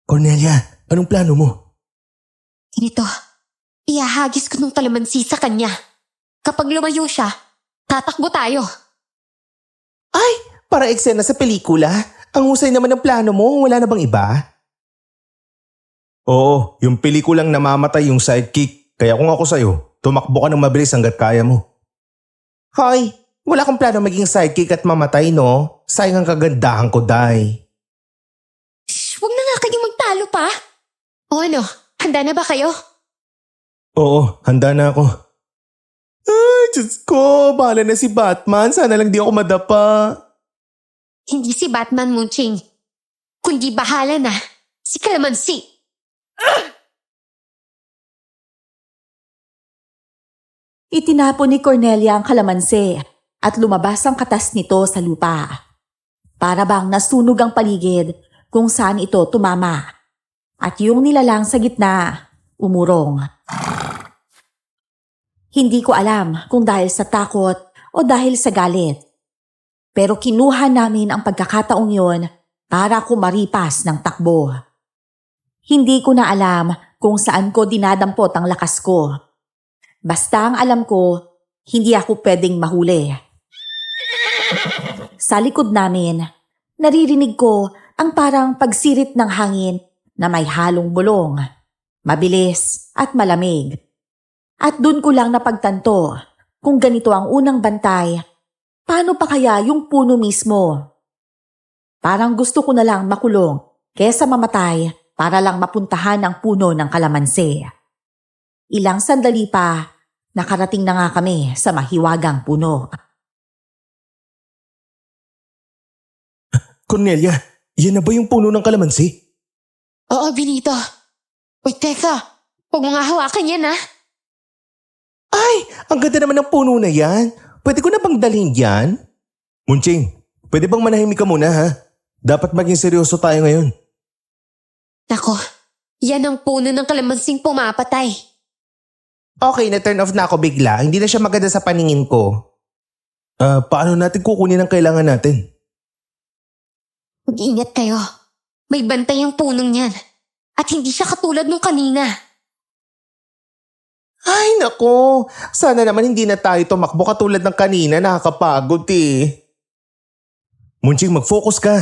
Cornelia, anong plano mo? Ganito, ihahagis ko ng kalamansi sa kanya. Kapag lumayo siya, tatakbo tayo. Ay, para eksena sa pelikula. Ang husay naman ng plano mo. Wala na bang iba? Oo, yung pelikulang namamatay yung sidekick. Kaya kung ako sa'yo, tumakbo ka ng mabilis hanggat kaya mo. Hoy, wala kang plano maging sidekick at mamatay, no? Sayang ang kagandahan ko, Day. Shh, huwag na nga kayong magtalo pa. O ano, handa na ba kayo? Oo, handa na ako. Ay, Diyos ko, bahala na si Batman. Sana lang di ako madapa. Hindi si Batman Munching, kundi bahala na si Kalamansi. Itinapon ni Cornelia ang kalamansi at lumabas ang katas nito sa lupa. Para bang nasunog ang paligid kung saan ito tumama. At yung nilalang sa gitna, umurong. Hindi ko alam kung dahil sa takot o dahil sa galit. Pero kinuha namin ang pagkakataong yon para kumaripas ng takbo. Hindi ko na alam kung saan ko dinadampot ang lakas ko. Basta ang alam ko, hindi ako pwedeng mahuli. Sa likod namin, naririnig ko ang parang pagsirit ng hangin na may halong bulong, mabilis at malamig. At dun ko lang napagtanto kung ganito ang unang bantay, paano pa kaya yung puno mismo? Parang gusto ko na lang makulong kesa mamatay para lang mapuntahan ang puno ng kalamansi. Ilang sandali pa, nakarating na nga kami sa mahiwagang puno. Cornelia, yan na ba yung puno ng kalamansi? Oo, Benito. Uy, teka, huwag mo nga hawakan yan ha. Ay, ang ganda naman ng puno na yan. Pwede ko na bang dalhin yan? Munching, pwede bang manahimik ka muna ha? Dapat maging seryoso tayo ngayon. Nako, yan ang puno ng kalamansing pumapatay. Okay, na-turn off na ako bigla. Hindi na siya maganda sa paningin ko. Paano natin kukunin ang kailangan natin? Mag-ingat kayo. May bantay ang punong yan. At hindi siya katulad nung kanina. Ay nako, sana naman hindi na tayo tumakbo katulad ng kanina, nakakapagod Munching, mag-focus ka.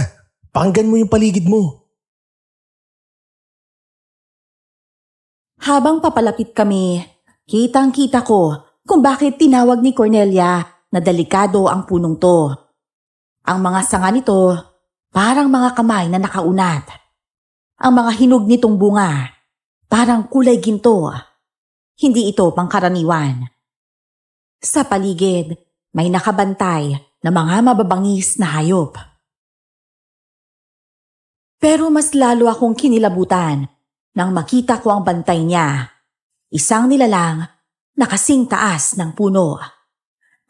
Pakinggan mo yung paligid mo. Habang papalapit kami, kitang-kita ko kung bakit tinawag ni Cornelia na delikado ang punong to. Ang mga sanga nito, parang mga kamay na nakaunat. Ang mga hinog nitong bunga, parang kulay ginto. Hindi ito pangkaraniwan. Sa paligid, may nakabantay na mga mababangis na hayop. Pero mas lalo akong kinilabutan nang makita ko ang bantay niya. Isang nilalang na kasing taas ng puno.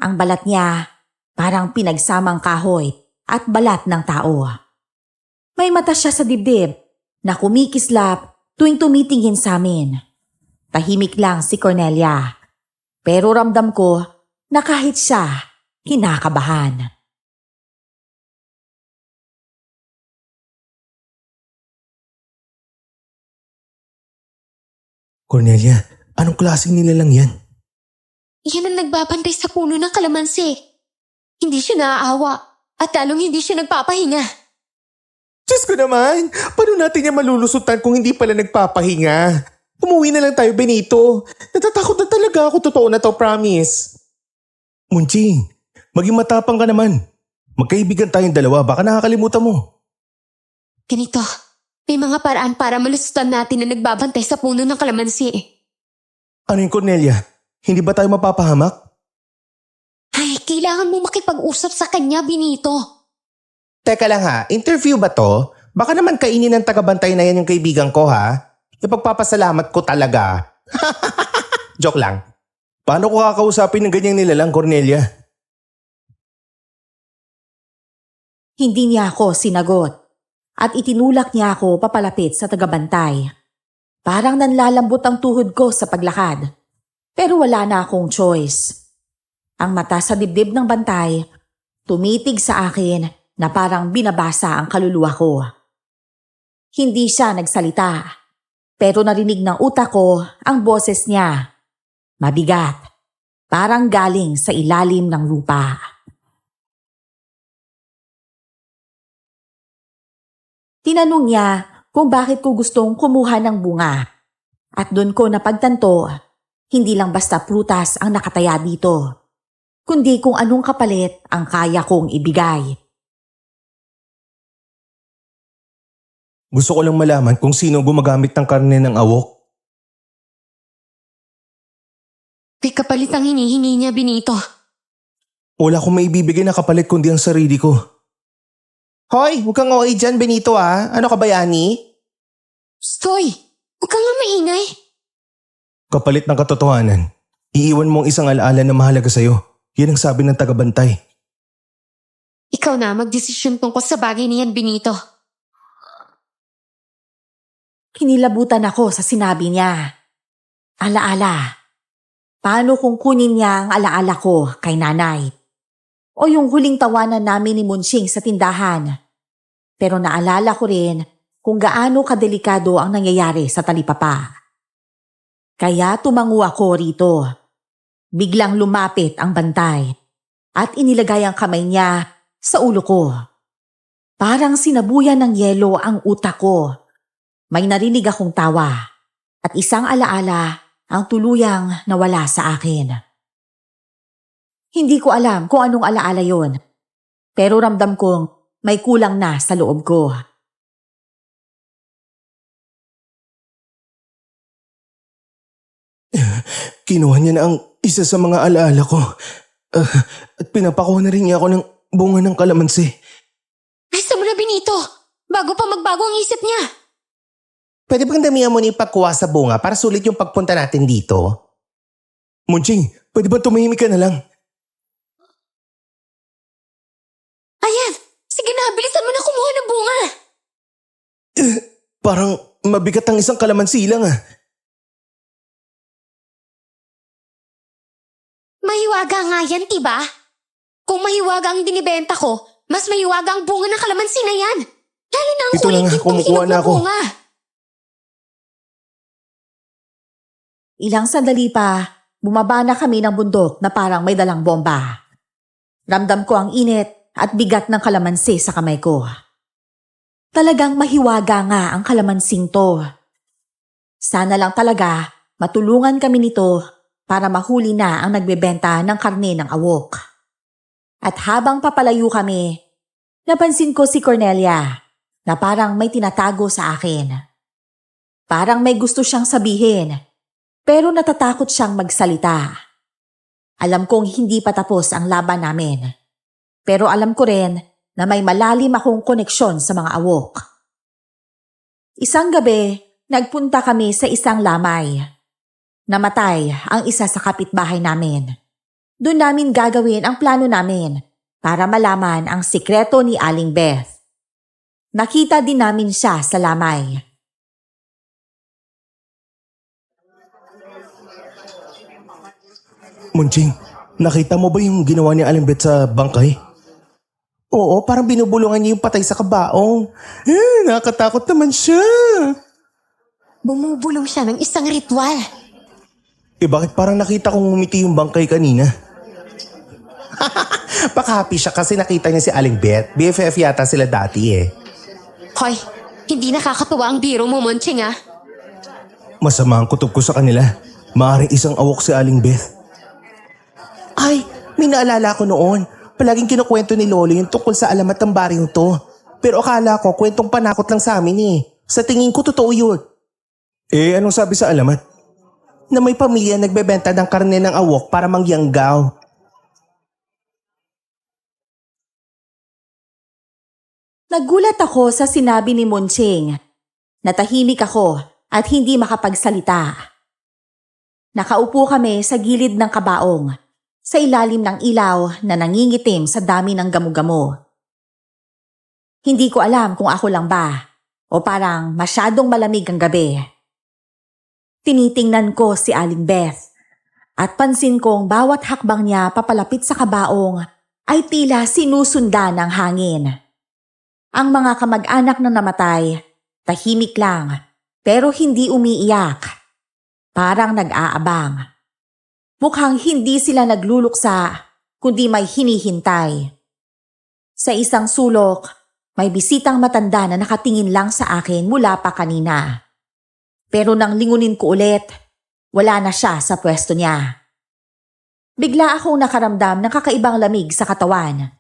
Ang balat niya parang pinagsamang kahoy at balat ng tao. May mata siya sa dibdib na kumikislap tuwing tumitingin sa amin. Tahimik lang si Cornelia, pero ramdam ko na kahit siya, kinakabahan. Cornelia, anong klaseng nilalang yan? Yan ang nagbabantay sa puno ng kalamansi. Hindi siya naaawa at lalong hindi siya nagpapahinga. Diyos ko naman, paano natin yan malulusutan kung hindi pala nagpapahinga? Umuwi na lang tayo, Benito. Natatakot na talaga ako, totoo na to, promise. Munching, maging matapang ka naman. Magkaibigan tayong dalawa, baka nakakalimutan mo. Ganito, may mga paraan para malusutan natin na nagbabantay sa puno ng kalamansi. Ano yung Cornelia? Hindi ba tayo mapapahamak? Ay, kailangan mo makipag-usap sa kanya, Benito. Teka lang ha, interview ba to? Baka naman kainin ng tagabantay na yan yung kaibigan ko ha? Ipagpapasalamat ko talaga. Joke lang. Paano ko kakausapin ng ganyang nilalang, Cornelia? Hindi niya ako sinagot at itinulak niya ako papalapit sa tagabantay. Parang nanlalambot ang tuhod ko sa paglakad, pero wala na akong choice. Ang mata sa dibdib ng bantay, tumitig sa akin na parang binabasa ang kaluluwa ko. Hindi siya nagsalita, pero narinig ng utak ko ang boses niya. Mabigat, parang galing sa ilalim ng lupa. Tinanong niya kung bakit ko gustong kumuha ng bunga. At doon ko napagtanto, hindi lang basta prutas ang nakataya dito, kundi kung anong kapalit ang kaya kong ibigay. Gusto ko lang malaman kung sino gumagamit ng karne ng awok. May kapalit ang hinihingi niya, Benito. Wala akong maibibigay na kapalit kundi ang sarili ko. Hoy, huwag kang OA dyan, Benito ah. Ano ka ba, Yani? Stoy! Huwag ka nga maingay. Kapalit ng katotohanan. Iiwan mo ang isang alaala na mahalaga sa'yo. Yan ang sabi ng tagabantay. Ikaw na magdesisyon tungkol sa bagay niyan, Benito. Kinilabutan ako sa sinabi niya. Alaala. Paano kung kunin niya ang alaala ko kay nanay? O yung huling tawanan namin ni Munching sa tindahan? Pero naalala ko rin kung gaano kadelikado ang nangyayari sa talipapa. Kaya tumango ako rito. Biglang lumapit ang bantay at inilagay ang kamay niya sa ulo ko. Parang sinabuyan ng yelo ang utak ko. May narinig akong tawa at isang alaala ang tuluyang nawala sa akin. Hindi ko alam kung anong alaala yon, pero ramdam kong may kulang na sa loob ko. Kinuha niya na ang isa sa mga alaala ko. At pinapakuha na rin niya ako ng bunga ng kalamansi. Bisa mo na, Benito. Bago pa magbago ang isip niya. Pwede bang damihan mo na yung pagkuha sa bunga para sulit yung pagpunta natin dito? Munching, pwede ba tumahimik ka na lang? Ayan! Sige na, bilisan mo na kumuha ng bunga. Parang mabigat ang isang kalamansi lang ah. Mahiwaga nga yan, diba? Kung mahiwaga ang dinibenta ko, mas mahiwaga ang bunga ng kalamansi na yan. Lalo na ang Ito na kulit nga, yung kumukuha na ako. bunga. Ilang sandali pa, bumaba na kami ng bundok na parang may dalang bomba. Ramdam ko ang init at bigat ng kalamansi sa kamay ko. Talagang mahiwaga nga ang kalamansing to. Sana lang talaga matulungan kami nito para mahuli na ang nagbebenta ng karne ng awok. At habang papalayo kami, napansin ko si Cornelia na parang may tinatago sa akin. Parang may gusto siyang sabihin, pero natatakot siyang magsalita. Alam kong hindi pa tapos ang laban namin. Pero alam ko rin na may malalim akong koneksyon sa mga awok. Isang gabi, nagpunta kami sa isang lamay. Namatay ang isa sa kapitbahay namin. Doon namin gagawin ang plano namin para malaman ang sikreto ni Aling Beth. Nakita din namin siya sa lamay. Munching, nakita mo ba yung ginawa ni Aling Beth sa bangkay? Oo, parang binubulungan niya yung patay sa kabaong. Nakakatakot naman siya. Bumubulong siya ng isang ritual. Bakit parang nakita kong umiti yung bangkay kanina? Baka happy siya kasi nakita niya si Aling Beth. BFF yata sila dati eh. Hoy, hindi nakakatuwa ang biro mo, Monching ah. Masama ang kutob ko sa kanila. Maaring isang awok si Aling Beth. Ay, may naalala ko noon. Palaging kinukwento ni Lolo yung tungkol sa alamat ng baryong to. Pero akala ko kwentong panakot lang sa amin eh. Sa tingin ko totoo yun. Anong sabi sa alamat? Na may pamilya nagbebenta ng karne ng awok para mangyanggaw. Nagulat ako sa sinabi ni Munching. Natahimik ako at hindi makapagsalita. Nakaupo kami sa gilid ng kabaong, sa ilalim ng ilaw na nangingitim sa dami ng gamo-gamo. Hindi ko alam kung ako lang ba o parang masyadong malamig ang gabi. Tinitingnan ko si Aling Beth at pansin kong bawat hakbang niya papalapit sa kabaong ay tila sinusundan ng hangin. Ang mga kamag-anak na namatay, tahimik lang, pero hindi umiiyak. Parang nag-aabang. Mukhang hindi sila nagluluksa, kundi may hinihintay. Sa isang sulok, may bisitang matanda na nakatingin lang sa akin mula pa kanina. Pero nang lingunin ko ulit, wala na siya sa pwesto niya. Bigla akong nakaramdam ng kakaibang lamig sa katawan.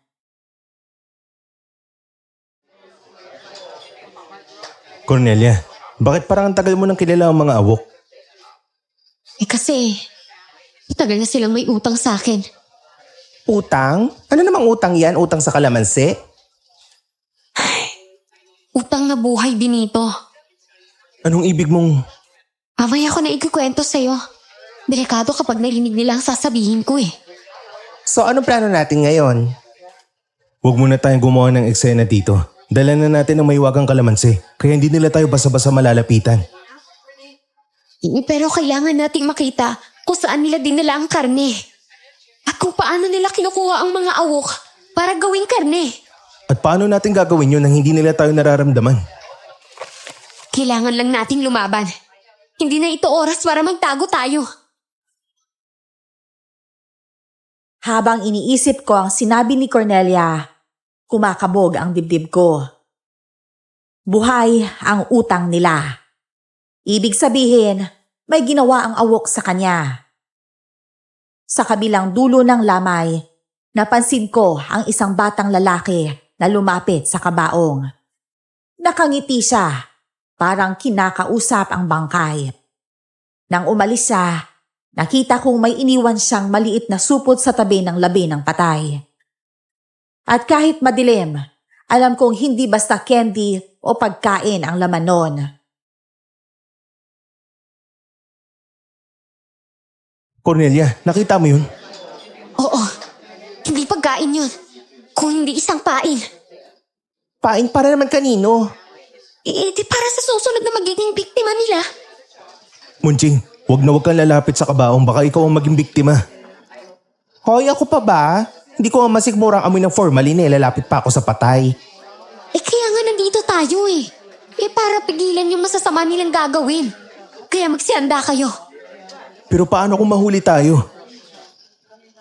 Cornelia, bakit parang ang tagal mo nang kilala ang mga awok? Kasi, tagal na silang may utang sa akin. Utang? Ano namang utang yan? Utang sa kalamansi? Utang na buhay din ito. Anong ibig mong... Mamaya ko na ikukwento sa'yo. Delikado kapag narinig nila ang sasabihin ko eh. So anong plano natin ngayon? Huwag muna tayong gumawa ng eksena dito. Dala na natin ng maiwagang kalamansi, kaya hindi nila tayo basa-basa malalapitan. Pero kailangan nating makita kung saan nila dinala ang karne. At kung paano nila kinukuha ang mga awok para gawing karne. At paano natin gagawin yun nang hindi nila tayo nararamdaman? Kailangan lang nating lumaban. Hindi na ito oras para magtago tayo. Habang iniisip ko ang sinabi ni Cornelia, kumakabog ang dibdib ko. Buhay ang utang nila. Ibig sabihin, may ginawa ang awok sa kanya. Sa kabilang dulo ng lamay, napansin ko ang isang batang lalaki na lumapit sa kabaong. Nakangiti siya, parang kinakausap ang bangkay. Nang umalis siya, nakita kong may iniwan siyang maliit na supot sa tabi ng labi ng patay. At kahit madilim, alam kong hindi basta candy o pagkain ang laman nun. Cornelia, nakita mo yun? Oo, hindi pagkain yun. Kung hindi isang pain. Pain para naman kanino? Di para sa susunod na magiging biktima nila. Munching, huwag kang lalapit sa kabaong, baka ikaw ang maging biktima. Hoy, ako pa ba? Hindi ko masigmurang amoy ng formalin eh. Lalapit pa ako sa patay. Kaya nga nandito tayo eh. Para pigilan yung masasama nilang gagawin. Kaya magsihanda kayo. Pero paano kung mahuli tayo?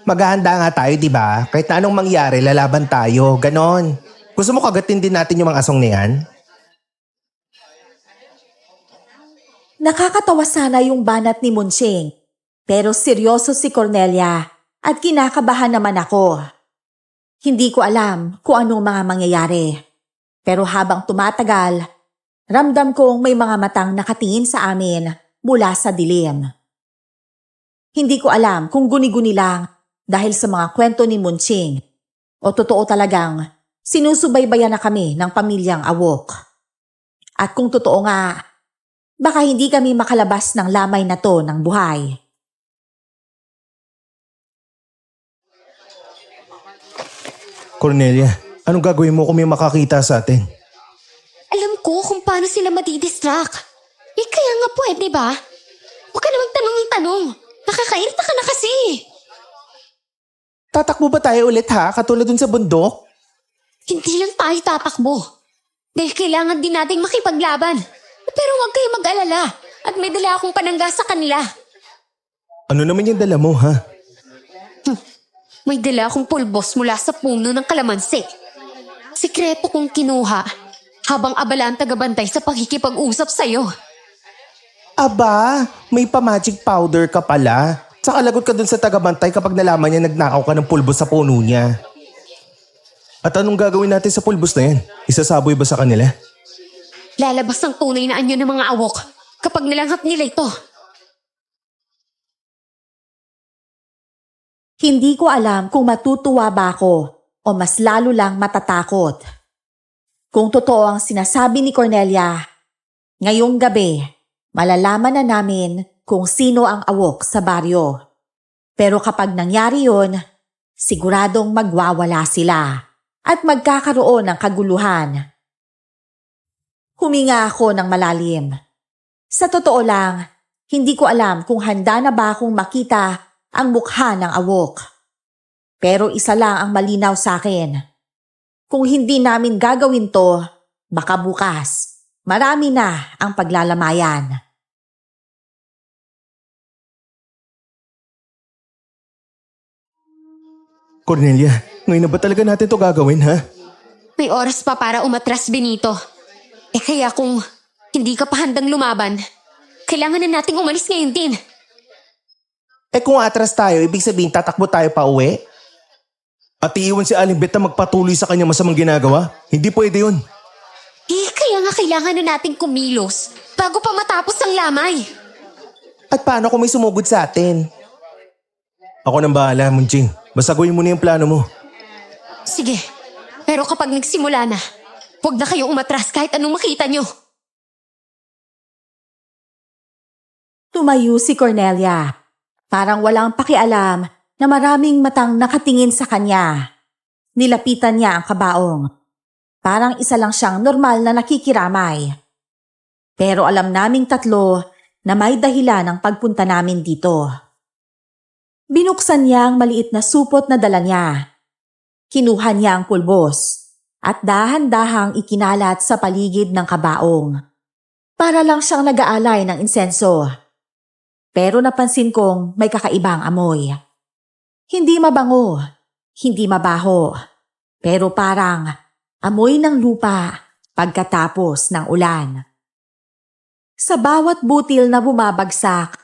Maghahanda nga tayo, di ba? Kahit na anong mangyari, lalaban tayo. Ganon. Gusto mo kagatin din natin yung mga asong na yan? Nakakatawa sana yung banat ni Munching, pero seryoso si Cornelia at kinakabahan naman ako. Hindi ko alam kung anong mga mangyayari. Pero habang tumatagal, ramdam kong may mga matang nakatingin sa amin mula sa dilim. Hindi ko alam kung guni-guni lang dahil sa mga kwento ni Munching o totoo talagang sinusubaybayan na kami ng pamilyang awok. At kung totoo nga, Baka hindi kami makalabas ng lamay na to ng buhay. Cornelia, anong gagawin mo kung may makakita sa atin? Alam ko kung paano sila madidistract. Kaya nga pwede ba? Huwag ka na magtanong ng tanong. Nakakairita ka na kasi. Tatakbo ba tayo ulit ha? Katulad dun sa bundok? Hindi lang tayo tatakbo. Dahil kailangan din nating makipaglaban. Pero huwag kayo mag-alala. At may dala akong panangga sa kanila. Ano naman yung dala mo, ha? May dala akong pulbos mula sa puno ng kalamansi. Sikreto kong kinuha habang abala ang tagabantay sa pakikipag-usap sa'yo. Aba, may pa-magic powder ka pala. Saka lagot ka dun sa tagabantay kapag nalaman niya nagnakaw ka ng pulbos sa puno niya. At anong gagawin natin sa pulbos na yan? Isasaboy ba sa kanila? Lalabas ang tunay na anyo ng mga awok kapag nilanghap nila ito. Hindi ko alam kung matutuwa ba ako o mas lalo lang matatakot. Kung totoo ang sinasabi ni Cornelia, ngayong gabi, malalaman na namin kung sino ang awok sa baryo. Pero kapag nangyari yun, siguradong magwawala sila at magkakaroon ng kaguluhan. Huminga ako ng malalim. Sa totoo lang, hindi ko alam kung handa na ba akong makita ang mukha ng awok. Pero isa lang ang malinaw sa akin. Kung hindi namin gagawin to, baka bukas, marami na ang paglalamayan. Cornelia, ngayon na ba talaga natin to gagawin, ha? May oras pa para umatras, Benito. Kaya kung hindi ka pa handang lumaban, kailangan na nating umalis ngayon din. Kung atras tayo, ibig sabihin tatakbo tayo pa uwi? At iiwan si Aling Bet na magpatuloy sa kanyang masamang ginagawa? Hindi pwede yun. Kaya nga kailangan na nating kumilos bago pa matapos ang lamay. At paano kung may sumugod sa atin? Ako nang bahala, Munching. Basta gawin mo na yung plano mo. Sige, pero kapag nagsimula na, huwag na kayong umatras kahit anong makita nyo. Tumayo si Cornelia. Parang walang pakialam na maraming matang nakatingin sa kanya. Nilapitan niya ang kabaong. Parang isa lang siyang normal na nakikiramay. Pero alam naming tatlo na may dahilan ang pagpunta namin dito. Binuksan niya ang maliit na supot na dala niya. Kinuha niya ang pulbos at dahan-dahang ikinalat sa paligid ng kabaong. Para lang siyang nag-aalay ng insenso. Pero napansin kong may kakaibang amoy. Hindi mabango, hindi mabaho, pero parang amoy ng lupa pagkatapos ng ulan. Sa bawat butil na bumabagsak,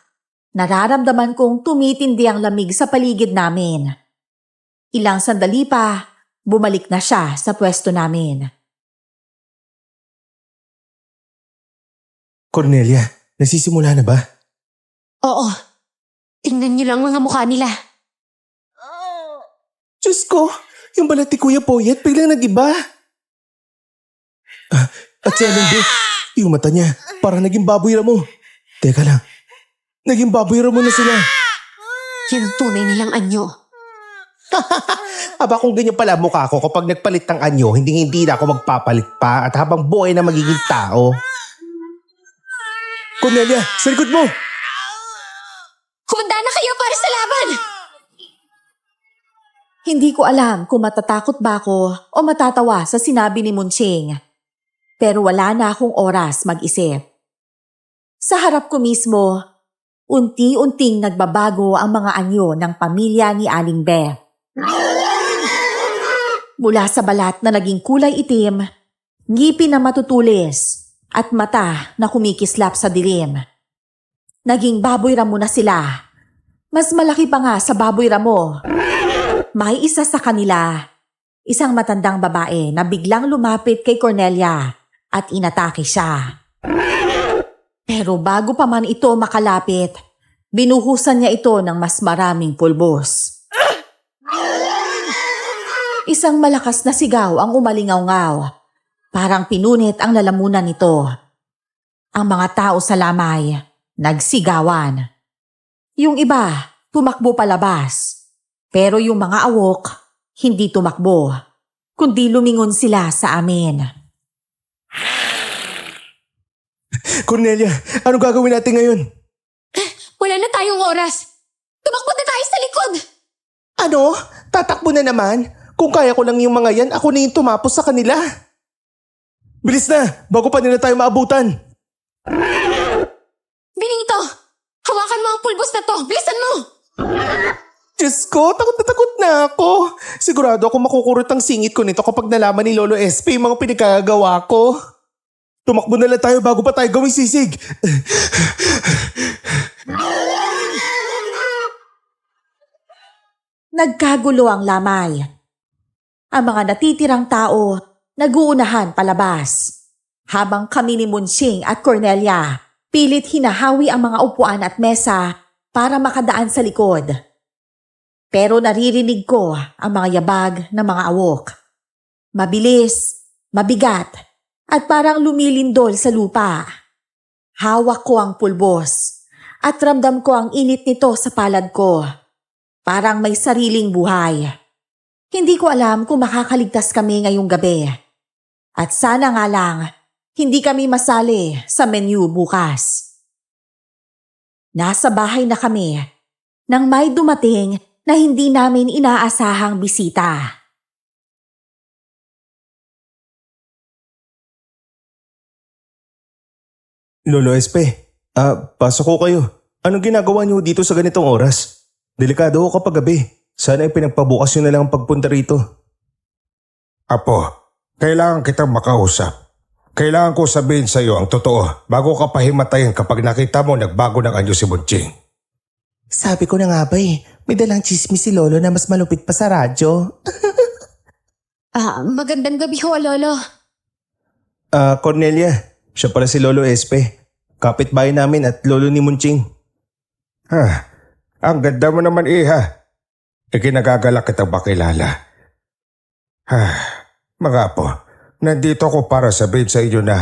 nararamdaman kong tumitindi ang lamig sa paligid namin. Ilang sandali pa, bumalik na siya sa pwesto namin. Cornelia, nasisimula na ba? Oo, tingnan nyo lang mga mukha nila. Diyos ko, yung balat ni Kuya Poyet biglang nag-iba. At si Aling Bet, yung mata niya, parang naging baboy ramo. Teka lang, naging baboy ramo na sila. Yan ang tunay nilang anyo. Aba kung ganyan pala mukha ko kapag nagpalit ng anyo, hindi na ako magpapalit pa at habang buhay na magiging tao. Cornelia, sa likod mo! Kumanda na kayo para sa laban! Hindi ko alam kung matatakot ba ako o matatawa sa sinabi ni Munching. Pero wala na akong oras mag-isip. Sa harap ko mismo, unti-unting nagbabago ang mga anyo ng pamilya ni Aling Beth. Mula sa balat na naging kulay itim, ngipin na matutulis, at mata na kumikislap sa dilim. Naging baboy ramo na sila. Mas malaki pa nga sa baboy ramo. May isa sa kanila, isang matandang babae na biglang lumapit kay Cornelia at inatake siya. Pero bago pa man ito makalapit, binuhusan niya ito ng mas maraming pulbos. Isang malakas na sigaw ang umalingaw-ngaw. Parang pinunit ang lalamunan nito. Ang mga tao sa lamay, nagsigawan. Yung iba, tumakbo palabas. Pero yung mga awok, hindi tumakbo, kundi lumingon sila sa amin. Cornelia, anong gagawin natin ngayon? Wala na tayong oras. Tumakbo na tayo sa likod. Ano? Tatakbo na naman? Kung kaya ko lang yung mga yan, ako na yung tumapos sa kanila. Bilis na, bago pa nila tayo maabutan. Benito, hawakan mo ang pulbos na to. Bilisan mo. Diyos ko, takot na ako. Sigurado ako makukurot ang singit ko nito kapag nalaman ni Lolo SP yung mga pinagkagawa ko. Tumakbo na lang tayo bago pa tayo gawing sisig. Nagkagulo ang lamay. Ang mga natitirang tao, naguunahan palabas. Habang kami ni Munching at Cornelia, pilit hinahawi ang mga upuan at mesa para makadaan sa likod. Pero naririnig ko ang mga yabag ng mga awok. Mabilis, mabigat, at parang lumilindol sa lupa. Hawak ko ang pulbos at ramdam ko ang init nito sa palad ko. Parang may sariling buhay. Hindi ko alam kung makakaligtas kami ngayong gabi. At sana nga lang, hindi kami masali sa menu bukas. Nasa bahay na kami nang may dumating na hindi namin inaasahang bisita. Lolo SP, pasok ko kayo. Anong ginagawa niyo dito sa ganitong oras? Delikado ho kapag gabi. Sana ay pinagpabukas nyo na lang ang pagpunta rito. Apo, kailangan kitang makausap. Kailangan ko sabihin sa iyo ang totoo bago ka pahimatayin kapag nakita mo nagbago ng anyo si Bunching. Sabi ko na nga ba may dalang chismis si Lolo na mas malupit pa sa radyo. Magandang gabi ho, Lolo. Cornelia, siya pala si Lolo SP. Kapitbahay namin at lolo ni Munching. Ang ganda mo naman iha. Ikinagagalak kitang makilala. Mga apo, nandito ako para sabihin sa inyo na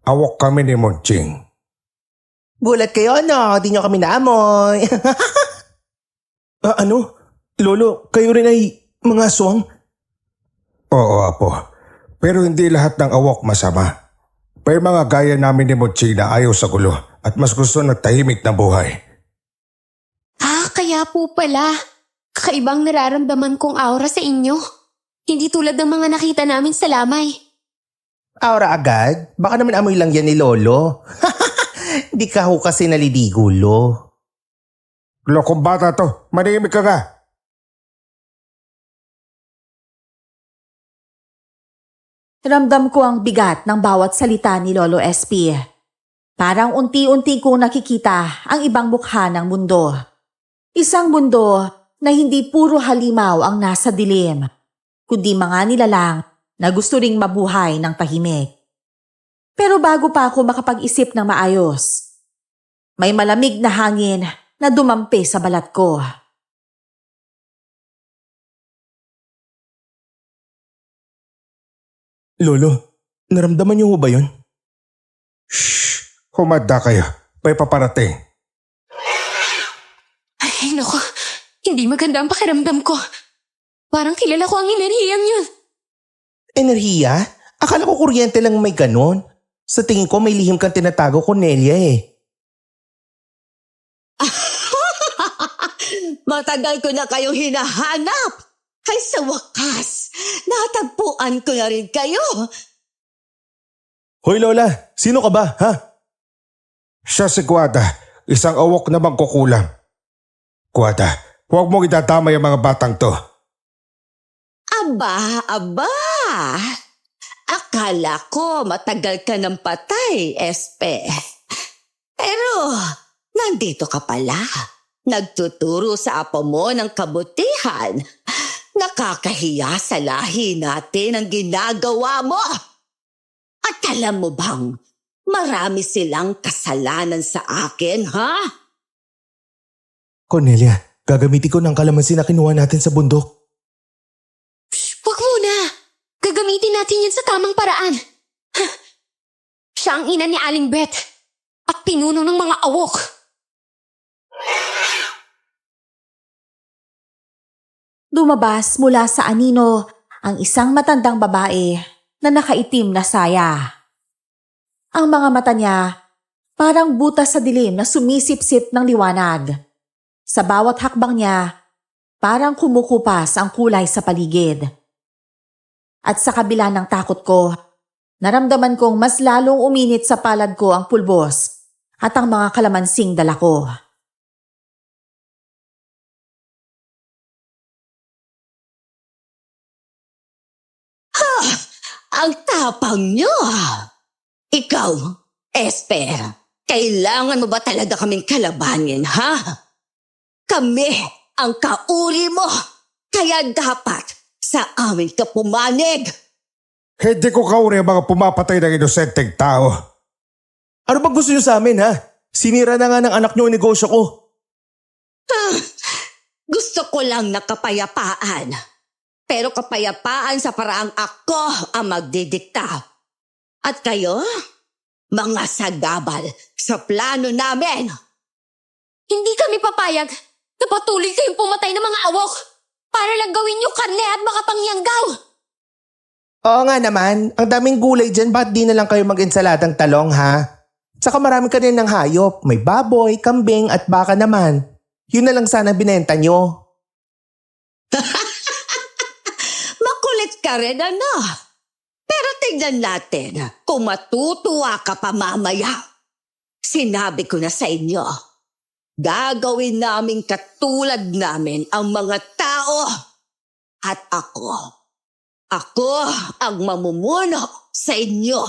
awok kami ni Munching. Bulat kayo, no? Di nyo kami naamoy. Ano? Lolo, kayo rin ay mga aswang? Oo, apo. Pero hindi lahat ng awok masama. May mga gaya namin ni Munching na ayaw sa gulo at mas gusto ng tahimik na buhay. Kaya po pala. Kakaibang nararamdaman kong aura sa inyo. Hindi tulad ng mga nakita namin sa lamay. Aura agad? Baka naman amoy lang yan ni Lolo. Di ka ho kasi nalidigulo. Lokong bata to, manimik ka nga. Ramdam ko ang bigat ng bawat salita ni Lolo SP. Parang unti-unti kong nakikita ang ibang mukha ng mundo. Isang mundo na hindi puro halimaw ang nasa dilim, kundi mga nilalang na gusto ring mabuhay ng tahimik. Pero bago pa ako makapag-isip ng maayos, may malamig na hangin na dumampi sa balat ko. Lolo, naramdaman niyo ho ba yun? Shh! Humanda kayo. May paparating. Ay, naku. Hindi maganda ang pakiramdam ko. Parang kilala ko ang enerhiyang yun. Enerhiya? Akala ko kuryente lang may ganon. Sa tingin ko may lihim kang tinatago, Cornelia Matagal ko na kayong hinahanap. Ay sa wakas, natagpuan ko na rin kayo. Hoy Lola, sino ka ba, ha? Siya si Guada, isang awok na mangkukulam. Guada, huwag mong idadamay ang mga batang to. Aba. Akala ko matagal ka ng patay, Espe. Pero, nandito ka pala. Nagtuturo sa apo mo ng kabutihan. Nakakahiya sa lahi natin ang ginagawa mo. At alam mo bang, marami silang kasalanan sa akin, ha? Cornelia, gagamitin ko ng kalamansi na kinuha natin sa bundok. Huwag muna. Gagamitin natin yan sa tamang paraan. Siya ang ina ni Aling Beth. at pinuno ng mga awok. Lumabas mula sa anino ang isang matandang babae na nakaitim na saya. Ang mga mata niya parang butas sa dilim na sumisipsip ng liwanag. Sa bawat hakbang niya, parang kumukupas ang kulay sa paligid. At sa kabila ng takot ko, naramdaman kong mas lalong uminit sa palad ko ang pulbos at ang mga kalamansing dala ko. Ang tapang nyo! Ikaw, Esper, kailangan mo ba talaga kaming kalabanin, ha? Kami ang kauri mo, kaya dapat sa amin ka pumanig. Hindi ko kauri ang mga pumapatay ng inosenteng tao. Ano ba gusto niyo sa amin, ha? Sinira na nga ng anak niyo ang negosyo ko. Gusto ko lang na kapayapaan. Pero kapayapaan sa paraang ako ang magdidikta. At kayo, mga sagabal sa plano namin. Hindi kami papayag na patuloy kayong pumatay ng mga awok para lang gawin yung karne at makapangyangaw. Oo nga naman, ang daming gulay dyan, ba't di na lang kayo mag-insaladang talong ha? Saka marami ka rin ng hayop, may baboy, kambing at baka naman. Yun na lang sana binenta nyo. Makulit ka rin, ano? Pero tignan natin kung matutuwa ka pa mamaya. Sinabi ko na sa inyo, gagawin namin katulad namin ang mga tao. At ako ang mamumuno sa inyo.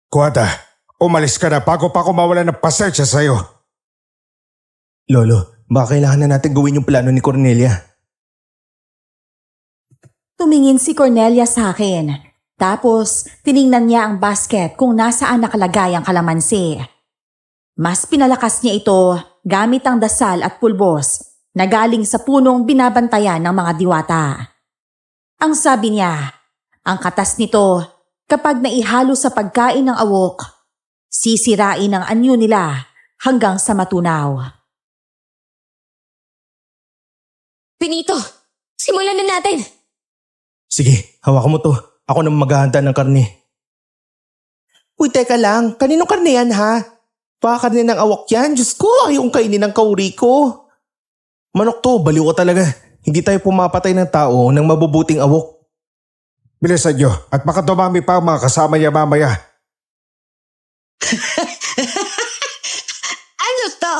Guada, umalis ka na bago pa ako mawalan ng pasensya sa'yo. Lolo, baka kailangan na natin gawin yung plano ni Cornelia. Tumingin si Cornelia sa akin. Tapos, tiningnan niya ang basket kung nasaan nakalagay ang kalamansi. Mas pinalakas niya ito gamit ang dasal at pulbos na galing sa punong binabantayan ng mga diwata. Ang sabi niya, ang katas nito kapag naihalo sa pagkain ng awok, sisirain ang anyo nila hanggang sa matunaw. Benito, simulan na natin. Sige, hawakan mo to. Ako na maghahanda ng karne. Uy, teka lang, kaninong karne yan ha? Baka karne ng awok yan, Diyos ko, ayong kainin ng kauri ko. Manok to, baliw ka talaga. Hindi tayo pumapatay ng tao ng mabubuting awok. Bilisan nyo at baka dumami pa ang mga kasama niya mamaya. Ano to?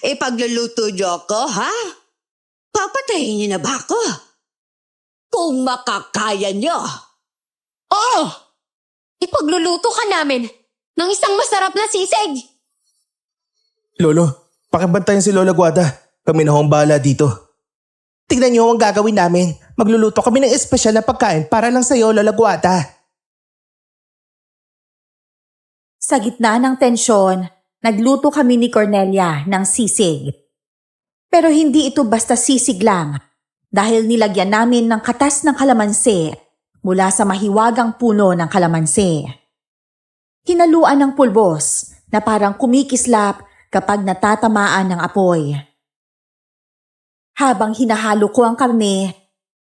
Ipagluluto niyo ako, ha? Papatayin niyo na ba ako? Kung makakaya niyo. Oo! Ipagluluto ka namin ng isang masarap na sisig. Lolo, pakibantayan si Lola Guada. Kami na ho ang bahala dito. Tignan nyo ang gagawin namin. Magluluto kami ng espesyal na pagkain para lang sa'yo, Lola Guata. Sa gitna ng tensyon, nagluto kami ni Cornelia ng sisig. Pero hindi ito basta sisig lang dahil nilagyan namin ng katas ng kalamansi mula sa mahiwagang puno ng kalamansi. Hinaluan ng pulbos na parang kumikislap kapag natatamaan ng apoy. Habang hinahalo ko ang karne,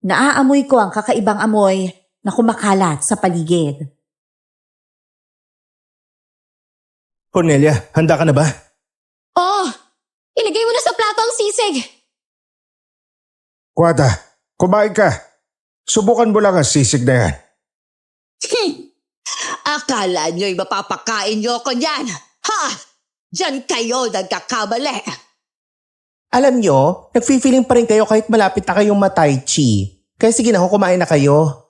naaamoy ko ang kakaibang amoy na kumakalat sa paligid. Cornelia, handa ka na ba? Oo! Ilagay mo na sa plato ang sisig. Guada, kumain ka. Subukan mo lang ang sisig na yan. Akala niyo'y mapapakain niyo ako niyan. Ha? Diyan kayo nagkakamali. Alam nyo, nagfi-feeling pa rin kayo kahit malapit na kayong matay, Chi. Kaya sige na ho, kumain na kayo.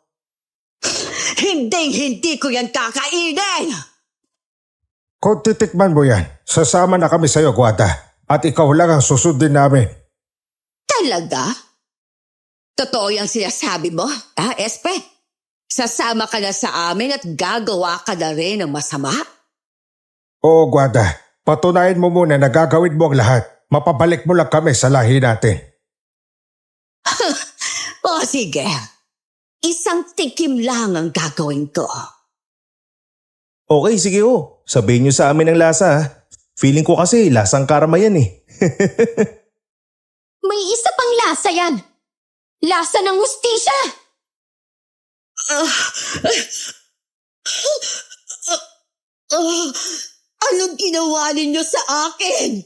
Hindi ko yan kakainin. Kung titikman mo yan, sasama na kami sa'yo, Guada. At ikaw lang ang susundin namin. Talaga? Totoo yung sinasabi mo, ha, Espe? Sasama ka na sa amin at gagawa ka na rin ng masama? Oo, Guada. Patunayan mo muna na gagawin mo ang lahat. Mapabalik mo lang kami sa lahi natin. O sige, isang tikim lang ang gagawin ko. Okay, sige ho. sabihin nyo sa amin ang lasa ha. Feeling ko kasi lasang karma yan eh. May isa pang lasa yan. Lasa ng hustisya. Anong ginawa ninyo sa akin?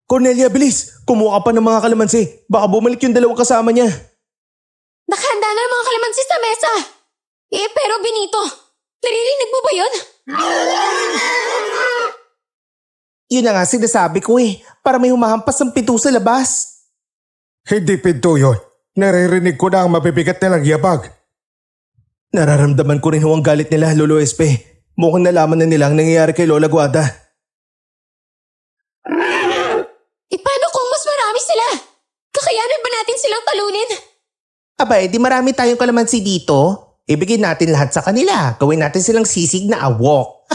Cornelia, bilis! Kumuha ka pa ng mga kalamansi. Baka bumalik yung dalawang kasama niya. Nakahanda na ang mga kalamansi sa mesa. Pero Benito, naririnig mo ba yun? Yun na nga sinasabi ko eh. Para may humahampas ng pinto sa labas. Hindi pinto yun. Naririnig ko na ang mabibigat nilang yabag. Nararamdaman ko rin ho ang galit nila, Lolo Espe. Mukhang nalaman na nila ang nangyayari kay Lola Guada. Paano kung mas marami sila? Kakayanan ba natin silang talunin? Abay, di marami tayong kalamansi dito. Ibigay natin lahat sa kanila. Gawin natin silang sisig na awok.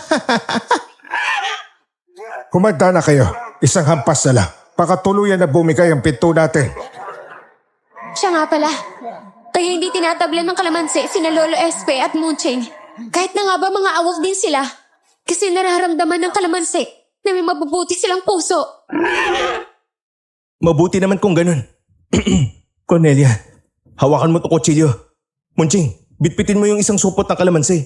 Humanda na kayo. Isang hampas na lang. Pakatuluyan na bumigay ang pinto natin. Siya nga pala. Kaya hindi tinatablan ng kalamansi sina Lolo Espe at Munching. Kahit na nga ba mga awok din sila. Kasi nararamdaman ng kalamansi na may mabubuti silang puso. Mabuti naman kung ganun. Cornelia, hawakan mo to kutsilyo. Munching, bitpitin mo yung isang supot ng kalamansi.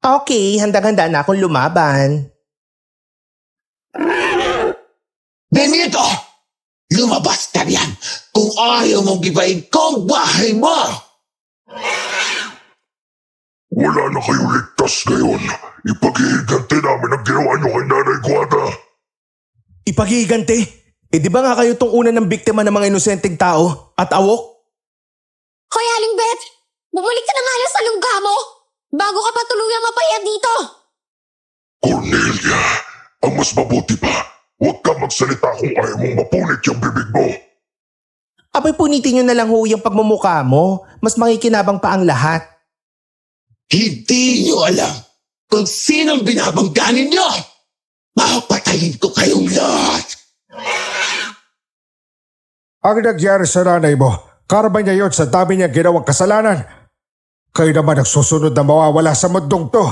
Okay, handang-handa na akong lumaban. Benito! Lumabas ka riyan kung ayaw mong gibayin ko ang bahay mo! Wala na kayong ligtas ngayon. Ipaghihiganti namin ang ginawa niyo kay Nanay Guada. Ipaghihiganti? Di ba nga kayo tong una ng biktima ng mga inosenteng tao at awok? Hoy, Aling Beth! Bumalik ka na nga lang sa lungga mo! Bago ka pa tuluyang mapayat dito! Cornelia, ang mas mabuti pa, huwag ka magsalita kung ayaw mong mapunit yung bibig mo. Abay, punitin nyo na lang ho yung pagmumukha mo. Mas makikinabang pa ang lahat. Hindi niyo alam kung sinong binabangga ninyo! Mapatayin ko kayong lahat! Ang nagyari sa nanay mo, karma niya yon sa dami niya ginawang kasalanan. Kayo naman ang susunod na mawawala sa mundong to.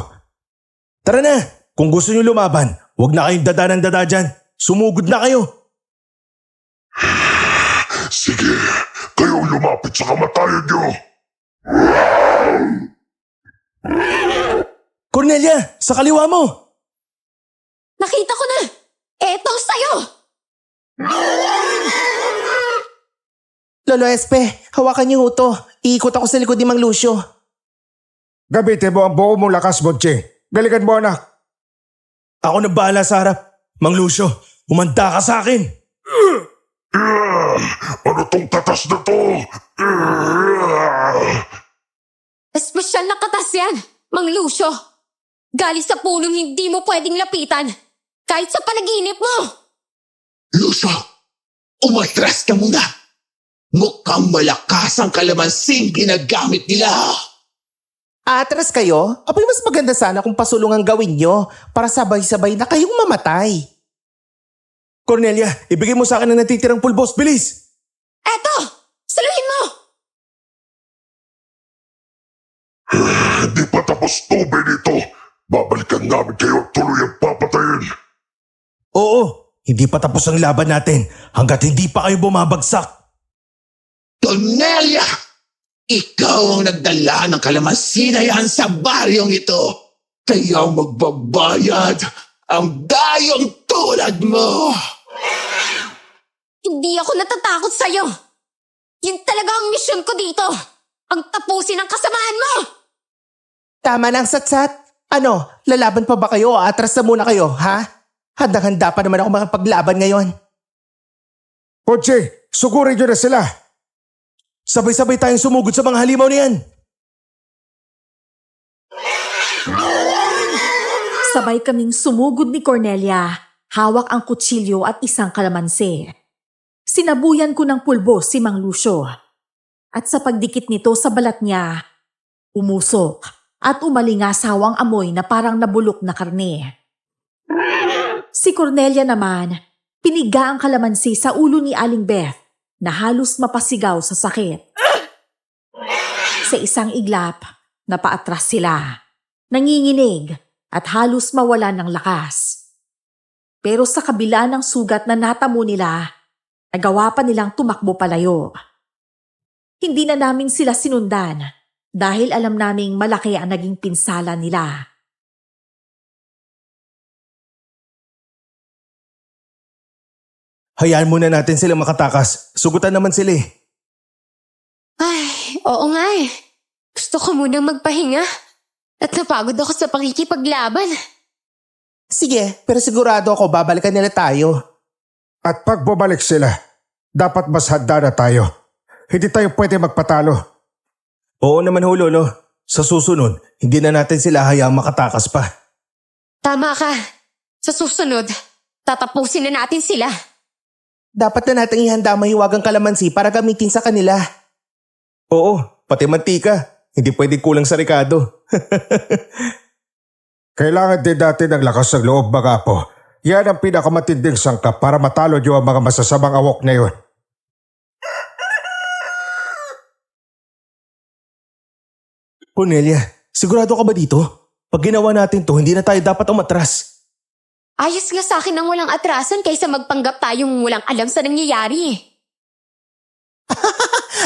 Tara na! Kung gusto nyo lumaban, huwag na kayong dada dyan. Sumugod na kayo. Sige, kayo lumapit sa kamatayan niyo. Cornelia, sa kaliwa mo! Nakita ko na! Eto sa'yo! Lolo Espe, hawakan niyo ho to. Iikot ako sa likod ni Mang Lucio. Gamitin mo ang buo mong lakas, Munching. Galingan mo, anak. Ako na bahala sa harap. Mang Lucio, humanda ka sa akin. Ano tong tatas na to? Espesyal na katas yan, Mang Lucio. Galing sa punong hindi mo pwedeng lapitan. Kahit sa panaginip mo. Lucio, umatras ka muna! Mukhang malakas ang kalamansing ginagamit nila! Atras kayo? Abay, mas maganda sana kung pasulungan gawin nyo para sabay-sabay na kayong mamatay. Cornelia, ibigay mo sa akin ang natitirang pulbos. Bilis! Eto! Saluhin mo! Hindi pa tapos to, Benito. Babalikan namin kayo at tuluyang papatayin. Oo, hindi pa tapos ang laban natin hanggat hindi pa kayo bumabagsak. Cornelia! Ikaw ang nagdala ng kalamansi na yan sa baryong ito. Kaya magbabayad ang dayong tulad mo. Hindi ako natatakot sa'yo. Yun talaga ang misyon ko dito. Ang tapusin ang kasamaan mo. Tama na ang satsat. Ano, lalaban pa ba kayo o atras na muna kayo, ha? Handang-handa pa naman ako makapaglaban ngayon. Munching, sugurin nyo na sila. Sabay-sabay tayong sumugod sa mga halimaw na yan. Sabay kaming sumugod ni Cornelia, hawak ang kutsilyo at isang kalamansi. Sinabuyan ko ng pulbos si Mang Lucio. At sa pagdikit nito sa balat niya, umusok at umalingasawang amoy na parang nabulok na karne. Si Cornelia naman, piniga ang kalamansi sa ulo ni Aling Beth na halos mapasigaw sa sakit. Sa isang iglap, napaatras sila, nanginginig at halos mawala ng lakas. Pero sa kabila ng sugat na natamo nila, nagawa pa nilang tumakbo palayo. Hindi na namin sila sinundan dahil alam naming malaki ang naging pinsala nila. Hayaan muna natin silang makatakas. Sugutan naman sila eh. Ay, oo nga eh. Gusto ko munang magpahinga. At napagod ako sa pakikipaglaban. Sige, pero sigurado ako babalikan nila tayo. At pag bumalik sila, dapat mas handa na tayo. Hindi tayo pwede magpatalo. Oo naman ho, Lolo. Sa susunod, hindi na natin sila hayaang makatakas pa. Tama ka. Sa susunod, tatapusin na natin sila. Dapat na nating ihanda mahiwagang kalamansi para gamitin sa kanila. Oo, pati mantika. Hindi pwedeng kulang sa Ricardo. Kailangan din natin ng lakas ng loob, mga apo. Yan ang pinakamatinding sangkap para matalo niyo ang mga masasamang awok na yun. Cornelia, sigurado ka ba dito? Pag ginawa natin to, hindi na tayo dapat umatras. Ayos nga sa akin ang walang atrasan kaysa magpanggap tayong walang alam sa nangyayari.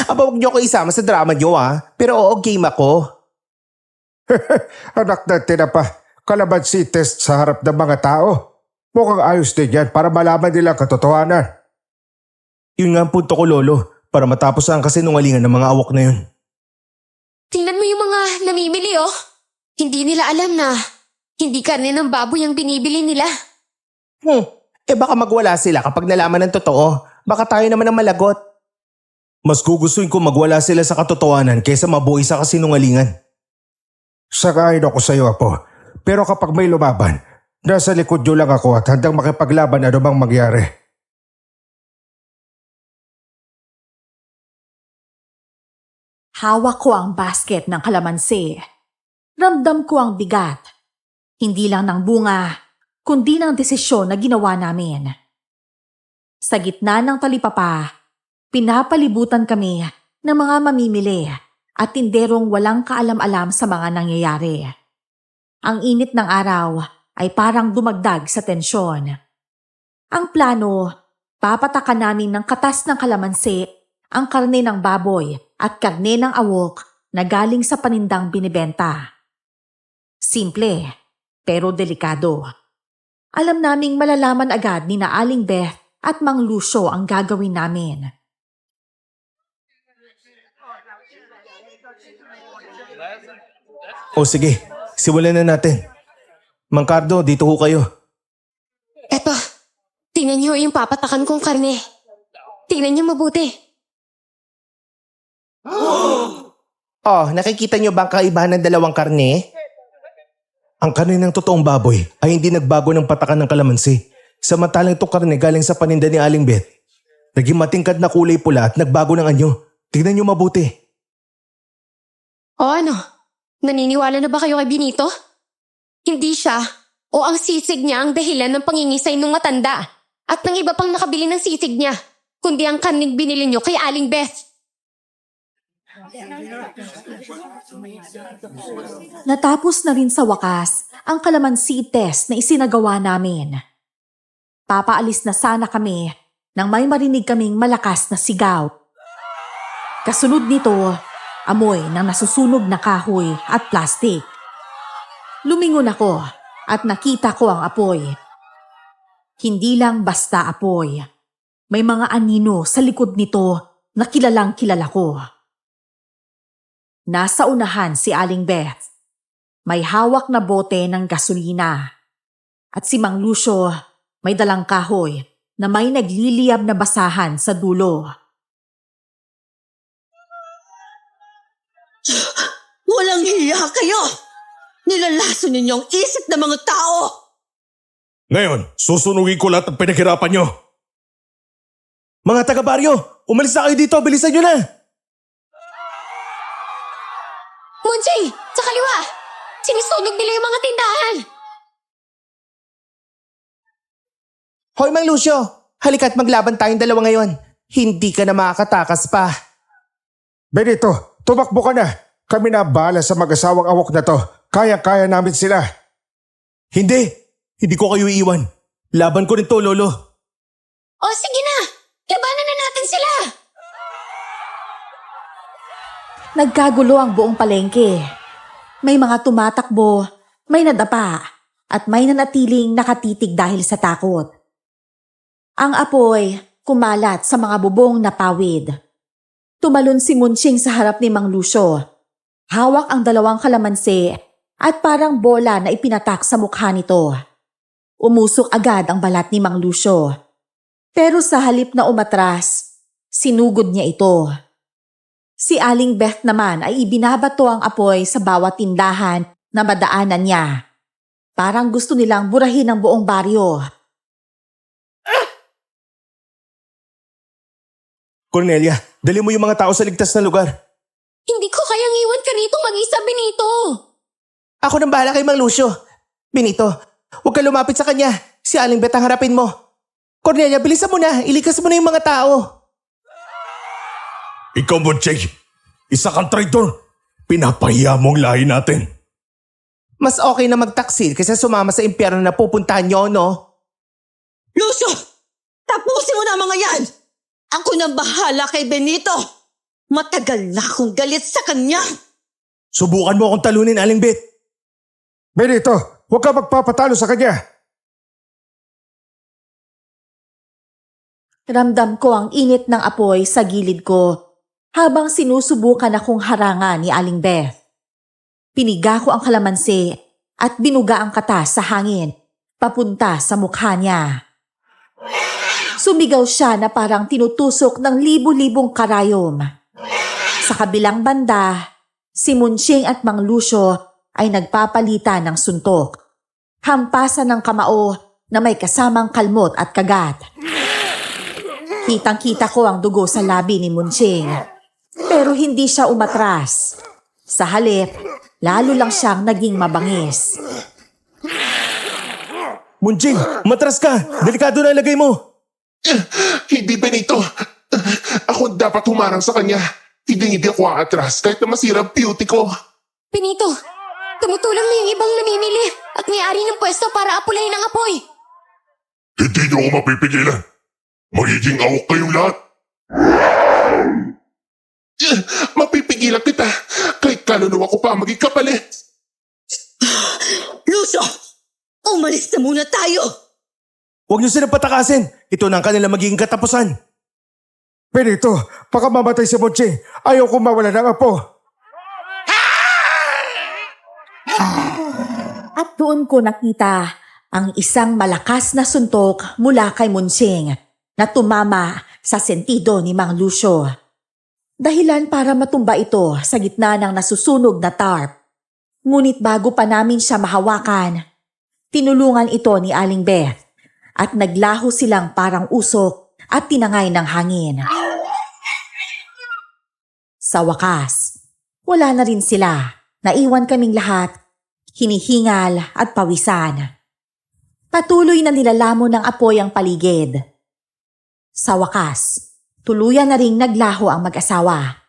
Aba, huwag niyo ko isama sa drama niyo Pero oo, game ako. Anak na tinapa, kalamansi test sa harap ng mga tao. Mukhang ayos din yan para malaman nila ang katotohanan. Yun nga ang punto ko, Lolo. Para matapos ang kasinungalingan ng mga awok na yun. Tingnan mo yung mga namimili oh. Hindi nila alam na hindi karne ng baboy ang binibili nila. Baka magwala sila kapag nalaman ng totoo. Baka tayo naman ang malagot. Mas gugustuhin ko magwala sila sa katotohanan kaysa mabuhay sa kasinungalingan. Sagayin ako sa iyo, apo. Pero kapag may lumaban, nasa likod niyo lang ako at handang makipaglaban anumang mangyari. Hawak ko ang basket ng kalamansi. Ramdam ko ang bigat. Hindi lang ng bunga, kundi ng desisyon na ginawa namin. Sa gitna ng talipapa, pinapalibutan kami ng mga mamimili at tinderong walang kaalam-alam sa mga nangyayari. Ang init ng araw ay parang dumagdag sa tensyon. Ang plano, papatakan namin ng katas ng kalamansi ang karne ng baboy at karne ng awok na galing sa panindang binibenta. Simple, pero delikado. Alam naming malalaman agad ni na Aling Beth at Mang Lucio ang gagawin namin. O sige, simulan na natin. Mang Cardo, dito ho kayo. Eto, tingnan niyo yung papatakan kong karne. Tingnan niyo mabuti. Nakikita niyo ba ang kaibahan ng dalawang karne? Ang karne ng totoong baboy ay hindi nagbago ng patakan ng kalamansi. Samantalang itong karne galing sa paninda ni Aling Beth. Naging matingkad na kulay pula at nagbago ng anyo. Tignan niyo mabuti. O ano? Naniniwala na ba kayo kay Benito? Hindi siya o ang sisig niya ang dahilan ng pangingisay ng matanda at ng iba pang nakabili ng sisig niya, kundi ang karning binili niyo kay Aling Beth. Natapos na rin sa wakas ang kalamansi test na isinagawa namin. Papaalis na sana kami nang may marinig kaming malakas na sigaw. Kasunod nito, amoy ng nasusunog na kahoy at plastik. Lumingon ako at nakita ko ang apoy. Hindi lang basta apoy. May mga anino sa likod nito na kilalang kilala ko. Nasa unahan si Aling Beth. May hawak na bote ng gasolina. At si Mang Lucio may dalang kahoy na may nagliliyab na basahan sa dulo. Walang hiya kayo! Nilalaso ninyong isip ng mga tao! Ngayon, susunugin ko lahat ng pinaghirapan nyo. Mga taga-baryo, umalis na kayo dito. Bilisan nyo na! Monjay! Sa kaliwa! Sinusunog nila yung mga tindahan! Hoy, Mang Lucio! Halika't maglaban tayong dalawa ngayon. hindi ka na makakatakas pa. Benito, tumakbo ka na. Kami na ang bahala sa mag-asawang awok na to. Kaya-kaya namin sila. Hindi! Hindi ko kayo iiwan. Laban ko rin to, Lolo. O sige na, labanan na natin sila. Nagkagulo ang buong palengke. May mga tumatakbo, may nadapa, at may nanatiling nakatitig dahil sa takot. Ang apoy kumalat sa mga bubong na pawid. Tumalon si Munching sa harap ni Mang Lucio. Hawak ang 2 kalamansi at parang bola na ipinatak sa mukha nito. Umusok agad ang balat ni Mang Lucio. Pero sa halip na umatras, sinugod niya ito. Si Aling Beth naman ay ibinabato ang apoy sa bawat tindahan na madaanan niya. Parang gusto nilang burahin ang buong baryo. Cornelia, dali mo yung mga tao sa ligtas na lugar. Hindi ko kayang iwan ka rito mag-isa, Benito. Ako nang bahala kay Mang Lucio. Benito, huwag ka lumapit sa kanya. Si Aling Beth ang harapin mo. Cornelia, bilisan mo na. Ilikas mo na yung mga tao. Ikaw, Munching. Isa kang traitor. Pinapahiya mo ang lahi natin. Mas okay na magtaksil kaysa sumama sa impyerno na pupuntahan nyo, no? Lucio! Tapusin mo na ang mga yan! Ako nang bahala kay Benito. Matagal na akong galit sa kanya. Subukan mo akong talunin, Aling Beth. Benito, huwag ka magpapatalo sa kanya. Ramdam ko ang init ng apoy sa gilid ko habang sinusubukan akong harangan ni Aling Beth. Piniga ko ang kalamansi at binuga ang katas sa hangin papunta sa mukha niya. Sumigaw siya na parang tinutusok ng libu-libong karayom. Sa kabilang banda, si Munching at Mang Lucio ay nagpapalitan ng suntok. Hampasan ng kamao na may kasamang kalmot at kagat. Kitang-kita ko ang dugo sa labi ni Munching. Pero hindi siya umatras. Sa halip, lalo lang siyang naging mabangis. Munching, matras ka. Delikado na ilagay mo. Hindi, Benito. Ako dapat humarang sa kanya. Hindi ako aatras kahit na masira ang beauty ko. Benito, tumutulong na yung ibang namimili at may-ari ng pwesto para apulayin ang apoy. Hindi niyo ako mapipigilan. Magiging awok kayong lahat. Mapipigilan kita. Kahit kaluluwa ko pa maging kapalit. Lucio! Umalis na muna tayo! Huwag niyo silang patakasin. Ito na ang kanila magiging katapusan. Benito, baka mamatay si Munching. Ayaw kong mawala ng apo. At doon ko nakita ang isang malakas na suntok mula kay Munching na tumama sa sentido ni Mang Lucio. Dahilan para matumba ito sa gitna ng nasusunog na tarp. Ngunit bago pa namin siya mahawakan, tinulungan ito ni Aling Beth at naglaho silang parang usok at tinangay ng hangin. Sa wakas, wala na rin sila. Naiwan kaming lahat, hinihingal at pawisan. Patuloy na nilalamon ng apoy ang paligid. Sa wakas, tuluyan na ring naglaho ang mag-asawa.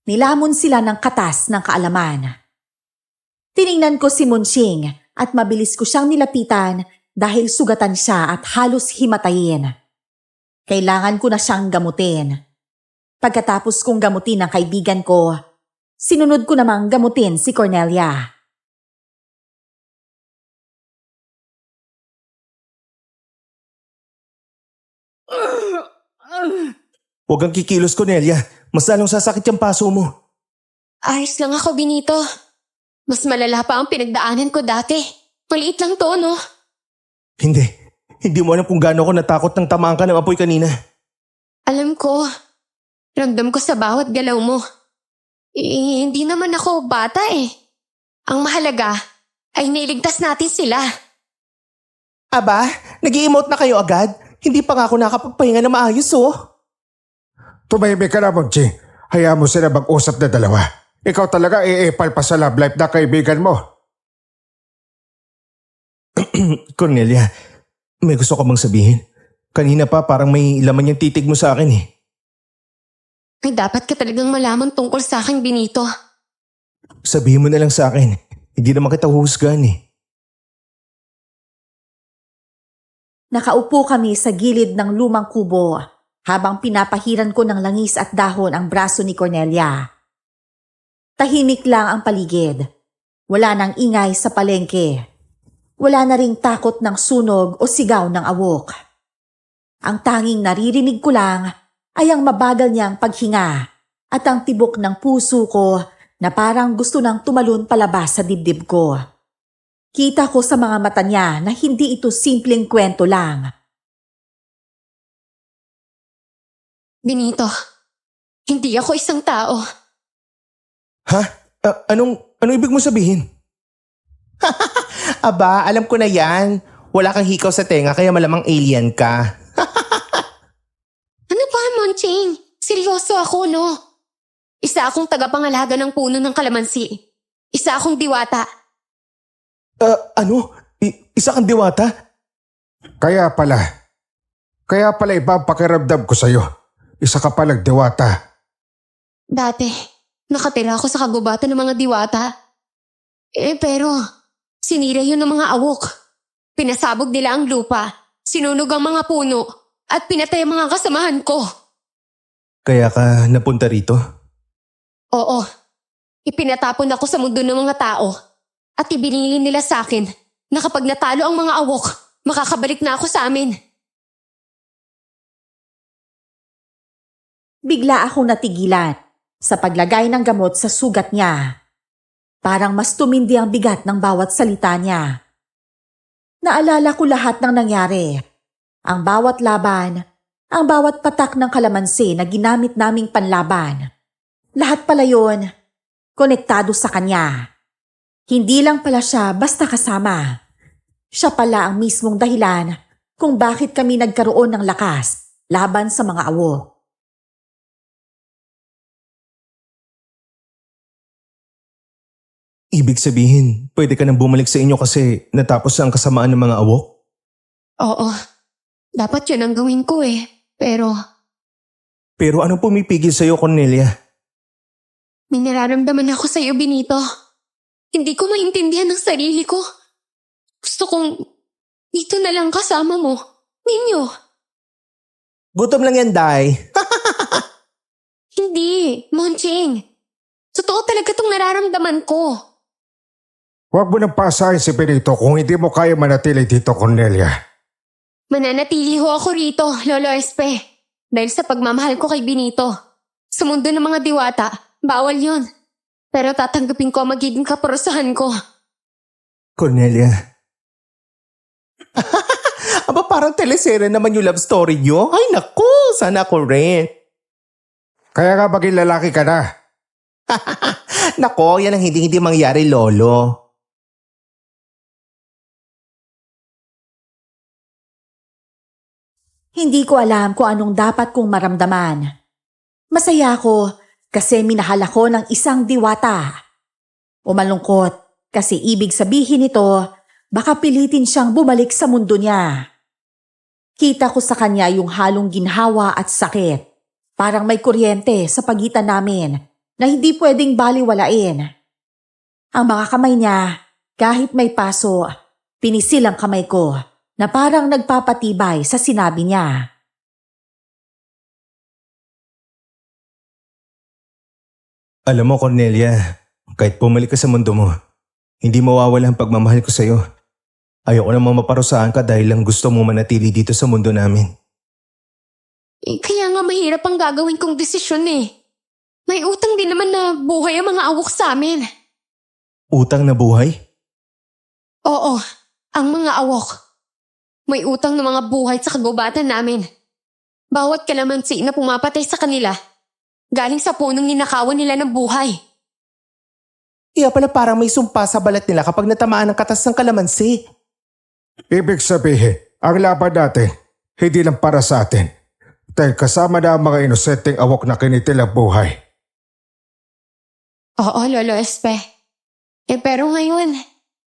Nilamon sila ng katas ng kaalaman. Tiningnan ko si Munching at mabilis ko siyang nilapitan dahil sugatan siya at halos himatayin. Kailangan ko na siyang gamutin. Pagkatapos kong gamutin ang kaibigan ko, sinunod ko namang gamutin si Cornelia. Huwag kang kikilos, Cornelia. Mas lalong sasakit yung paso mo. Ayos lang ako, Benito. Mas malala pa ang pinagdaanan ko dati. Maliit lang to, no? Hindi. Hindi mo alam kung gaano ako natakot nang tamaan ka ng apoy kanina. Alam ko. Ramdam ko sa bawat galaw mo. Hindi naman ako bata eh. Ang mahalaga ay nailigtas natin sila. Aba, nag-i-emote na kayo agad? Hindi pa nga ako nakapagpahinga na maayos, oh. Tumahimik ka na, Munching. Hayaan mo sila mag-usap na dalawa. Ikaw talaga iipal pa sa love life na kaibigan mo. Cornelia, may gusto ka bang sabihin? Kanina pa parang may laman yung titig mo sa akin eh. Ay, dapat ka talagang malaman tungkol sa akin, Benito. Sabihin mo na lang sa akin. Hindi naman kita huhusgahan eh. Nakaupo kami sa gilid ng lumang kubo habang pinapahiran ko ng langis at dahon ang braso ni Cornelia. Tahimik lang ang paligid. Wala nang ingay sa palengke. Wala na ring takot ng sunog o sigaw ng awok. Ang tanging naririnig ko lang ay ang mabagal niyang paghinga at ang tibok ng puso ko na parang gusto nang tumalon palabas sa dibdib ko. Kita ko sa mga mata niya na hindi ito simpleng kwento lang. Benito, hindi ako isang tao. Ha? Anong ibig mo sabihin? Aba, alam ko na yan. Wala kang hikaw sa tenga kaya malamang alien ka. Ano ba, Monching? Seryoso ako, no? Isa akong tagapangalaga ng puno ng kalamansi. Isa akong diwata. Isa kang diwata? Kaya pala iba ang pakiramdam ko sa'yo. Isa ka palang diwata. Dati, nakatira ako sa kagubatan ng mga diwata. Pero, sinira yun ng mga awok. Pinasabog nila ang lupa, sinunog ang mga puno, at pinatay ang mga kasamahan ko. Kaya ka napunta rito? Oo, ipinatapon ako sa mundo ng mga tao. At ibinili nila sa akin na kapag natalo ang mga awok, makakabalik na ako sa amin. Bigla akong natigilan sa paglagay ng gamot sa sugat niya. Parang mas tumindi ang bigat ng bawat salita niya. Naalala ko lahat ng nangyari. Ang bawat laban, ang bawat patak ng kalamansi na ginamit naming panlaban. Lahat pala yun, konektado sa kanya. Hindi lang pala siya basta kasama. Siya pala ang mismong dahilan kung bakit kami nagkaroon ng lakas laban sa mga awok. Ibig sabihin, pwede ka nang bumalik sa inyo kasi natapos na ang kasamaan ng mga awok? Oo, dapat yun ang gawin ko Pero, Pero anong pumipigil sa'yo, Cornelia? may nararamdaman ako sa iyo, Benito. Hindi ko maintindihan ang sarili ko. Gusto kong dito na lang kasama mo. Ninyo. Gutom lang yan, Day. Hindi, Monching. Totoo talaga itong nararamdaman ko. Huwag mo nang pasahin si Benito kung hindi mo kaya manatili dito, Cornelia. Mananatili ho ako rito, Lolo Espe. Dahil sa pagmamahal ko kay Benito. Sa mundo ng mga diwata, bawal yon. Pero tatanggapin ko ang magiging kaparusahan ko. Cornelia, Aba, parang teleserye naman yung love story nyo. Ay, naku, sana ako rin. Kaya nga maging lalaki ka na. Nako, yan ang hindi mangyari, Lolo. Hindi ko alam kung anong dapat kong maramdaman. Masaya ako kasi minahal ako ng isang diwata. O malungkot kasi ibig sabihin nito, baka pilitin siyang bumalik sa mundo niya. Kita ko sa kanya yung halong ginhawa at sakit. Parang may kuryente sa pagitan namin na hindi pwedeng baliwalain. Ang mga kamay niya, kahit may paso, pinisil ang kamay ko na parang nagpapatibay sa sinabi niya. alam mo, Cornelia, kahit bumalik ka sa mundo mo, hindi mawawala ang pagmamahal ko sa'yo. Ayoko namang maparusahan ka dahil lang gusto mo manatili dito sa mundo namin. Kaya nga mahirap ang gagawin kong desisyon May utang din naman na buhay ang mga awok sa amin. Utang na buhay? Oo, ang mga awok. May utang na mga buhay sa kagubatan namin. Bawat kalamansi na pumapatay sa kanila, galing sa punong ninakawan nila ng buhay. Kaya pala parang may sumpa sa balat nila kapag natamaan ng katas ng kalamansi. Ibig sabihin, ang laban natin, hindi lang para sa atin. Dahil kasama na ang mga inosenteng awok na kinitil ang buhay. Oo, Lolo Espe. Pero ngayon,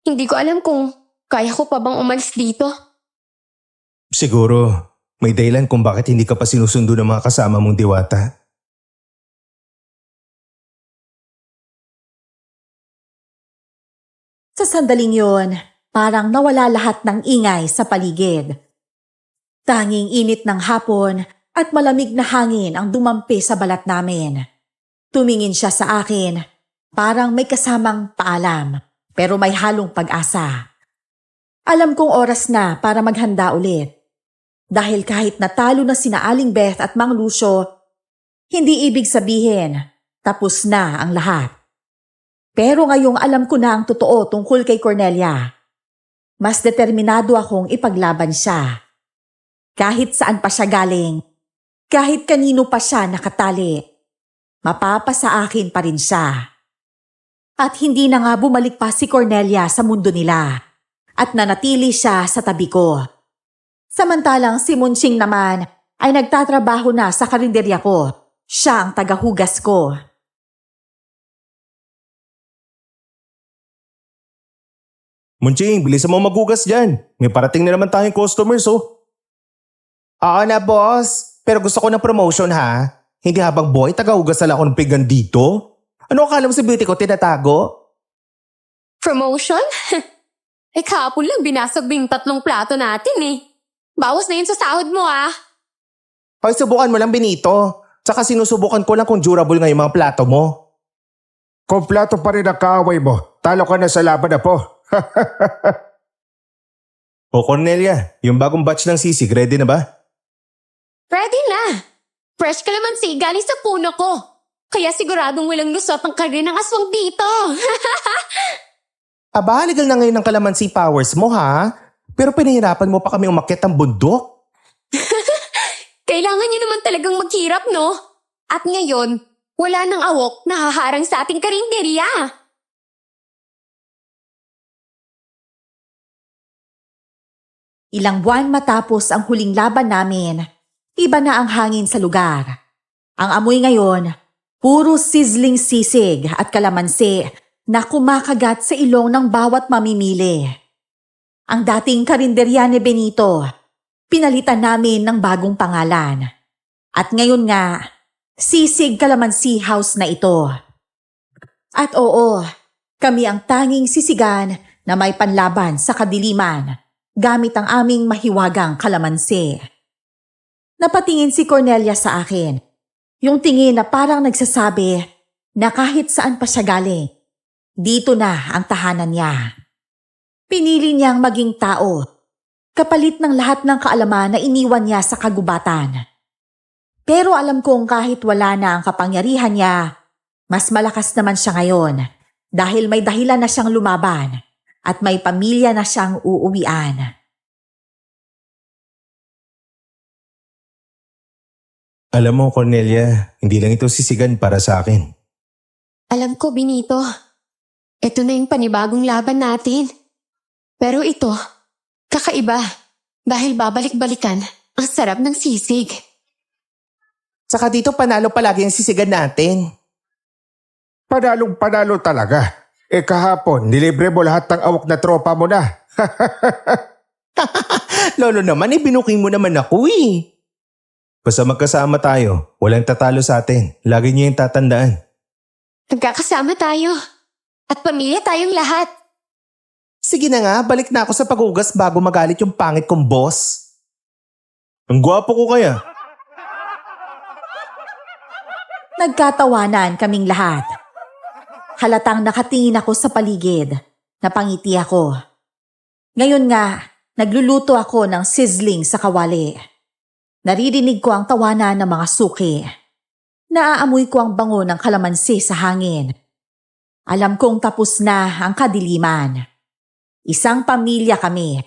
hindi ko alam kung kaya ko pa bang umalis dito. Siguro, May dahilan kung bakit hindi ka pa sinusundo ng mga kasama mong diwata. Sa sandaling yon, parang nawala lahat ng ingay sa paligid. Tanging init ng hapon at malamig na hangin ang dumampi sa balat namin. Tumingin siya sa akin, parang may kasamang paalam, pero may halong pag-asa. Alam kong oras na para maghanda ulit. Dahil kahit natalo na sina Aling Beth at Mang Lucio, hindi ibig sabihin, tapos na ang lahat. Pero ngayong alam ko na ang totoo tungkol kay Cornelia, mas determinado akong ipaglaban siya. Kahit saan pa siya galing, kahit kanino pa siya nakatali, mapapasa akin pa rin siya. At hindi na nga bumalik pa si Cornelia sa mundo nila at nanatili siya sa tabi ko. Samantalang si Munching naman ay nagtatrabaho na sa karinderya ko. Siya ang tagahugas ko. Munching, bilisan mo maghugas dyan. May parating na naman tayong customers oh. Oo na, boss. Pero gusto ko ng promotion, ha? Hindi habang boy, tagahugas na lang ako ng pinggan dito. Ano akala mo sa beauty ko tinatago? Promotion? Eh kahapon lang binasag mo yung 3 plato natin eh. Bawas na yun sa sahod mo ah. Hoy, subukan mo lang, Benito. Tsaka sinusubukan ko lang kung durable nga yung mga plato mo. Kompleto pa rin ang kaaway mo. Talo ka na sa laban na po. O Cornelia, yung bagong batch ng sisig, ready na ba? Ready na. Fresh kalamansi galing sa puno ko. Kaya siguradong walang lusot ang karne ng aswang dito. Aba, legal na ngayon ng kalamansi powers mo, ha? Pero pinahirapan mo pa kami umakyat ng bundok. Kailangan nyo naman talagang maghirap, no? At ngayon, wala nang awok na haharang sa ating karinderya. Ilang buwan matapos ang huling laban namin, iba na ang hangin sa lugar. Ang amoy ngayon, puro sizzling sisig at kalamansi na kumakagat sa ilong ng bawat mamimili. Ang dating karinderya ni Benito, pinalitan namin ng bagong pangalan. At ngayon nga, Sisig Kalamansi House na ito. At oo, kami ang tanging sisigan na may panlaban sa kadiliman gamit ang aming mahiwagang kalamansi. Napatingin si Cornelia sa akin. Yung tingin na parang nagsasabi na kahit saan pa siya galing, dito na ang tahanan niya. Pinili niyang maging tao, kapalit ng lahat ng kaalaman na iniwan niya sa kagubatan. Pero alam kong kahit wala na ang kapangyarihan niya, mas malakas naman siya ngayon dahil may dahilan na siyang lumaban at may pamilya na siyang uuwian. Alam mo Cornelia, hindi lang ito sisigan para sa akin. Alam ko, Benito. Ito na yung panibagong laban natin. Pero ito, kakaiba. Dahil babalik-balikan ang sarap ng sisig. Saka dito panalo palagi ang sisigan natin. Panalong panalo talaga. Eh kahapon, nilibre mo lahat ng awak na tropa mo na. Lolo naman, binuking mo naman ako eh. Basta magkasama tayo, walang tatalo sa atin. Lagi niyo yung tatandaan. Nagkakasama tayo. At pamilya tayong lahat. Sige na nga, balik na ako sa paghugas bago magalit yung pangit kong boss. Ang gwapo ko kaya. Nagkatawanan kaming lahat. Halatang nakatingin ako sa paligid. Napangiti ako. Ngayon nga, nagluluto ako ng sizzling sa kawali. Naririnig ko ang tawanan ng mga suki. Naaamoy ko ang bango ng kalamansi sa hangin. Alam kong tapos na ang kadiliman. Isang pamilya kami,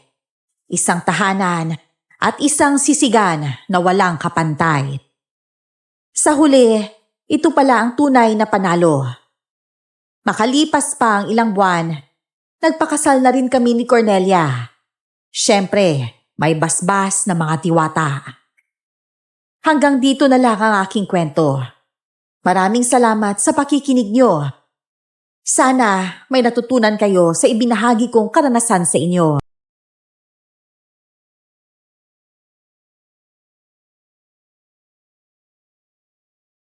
isang tahanan, at isang sisigan na walang kapantay. Sa huli, ito pala ang tunay na panalo. Makalipas pa ang ilang buwan, nagpakasal na rin kami ni Cornelia. Siyempre, may basbas na mga tiwata. Hanggang dito na lang ang aking kwento. Maraming salamat sa pakikinig nyo. Sana may natutunan kayo sa ibinahagi kong karanasan sa inyo.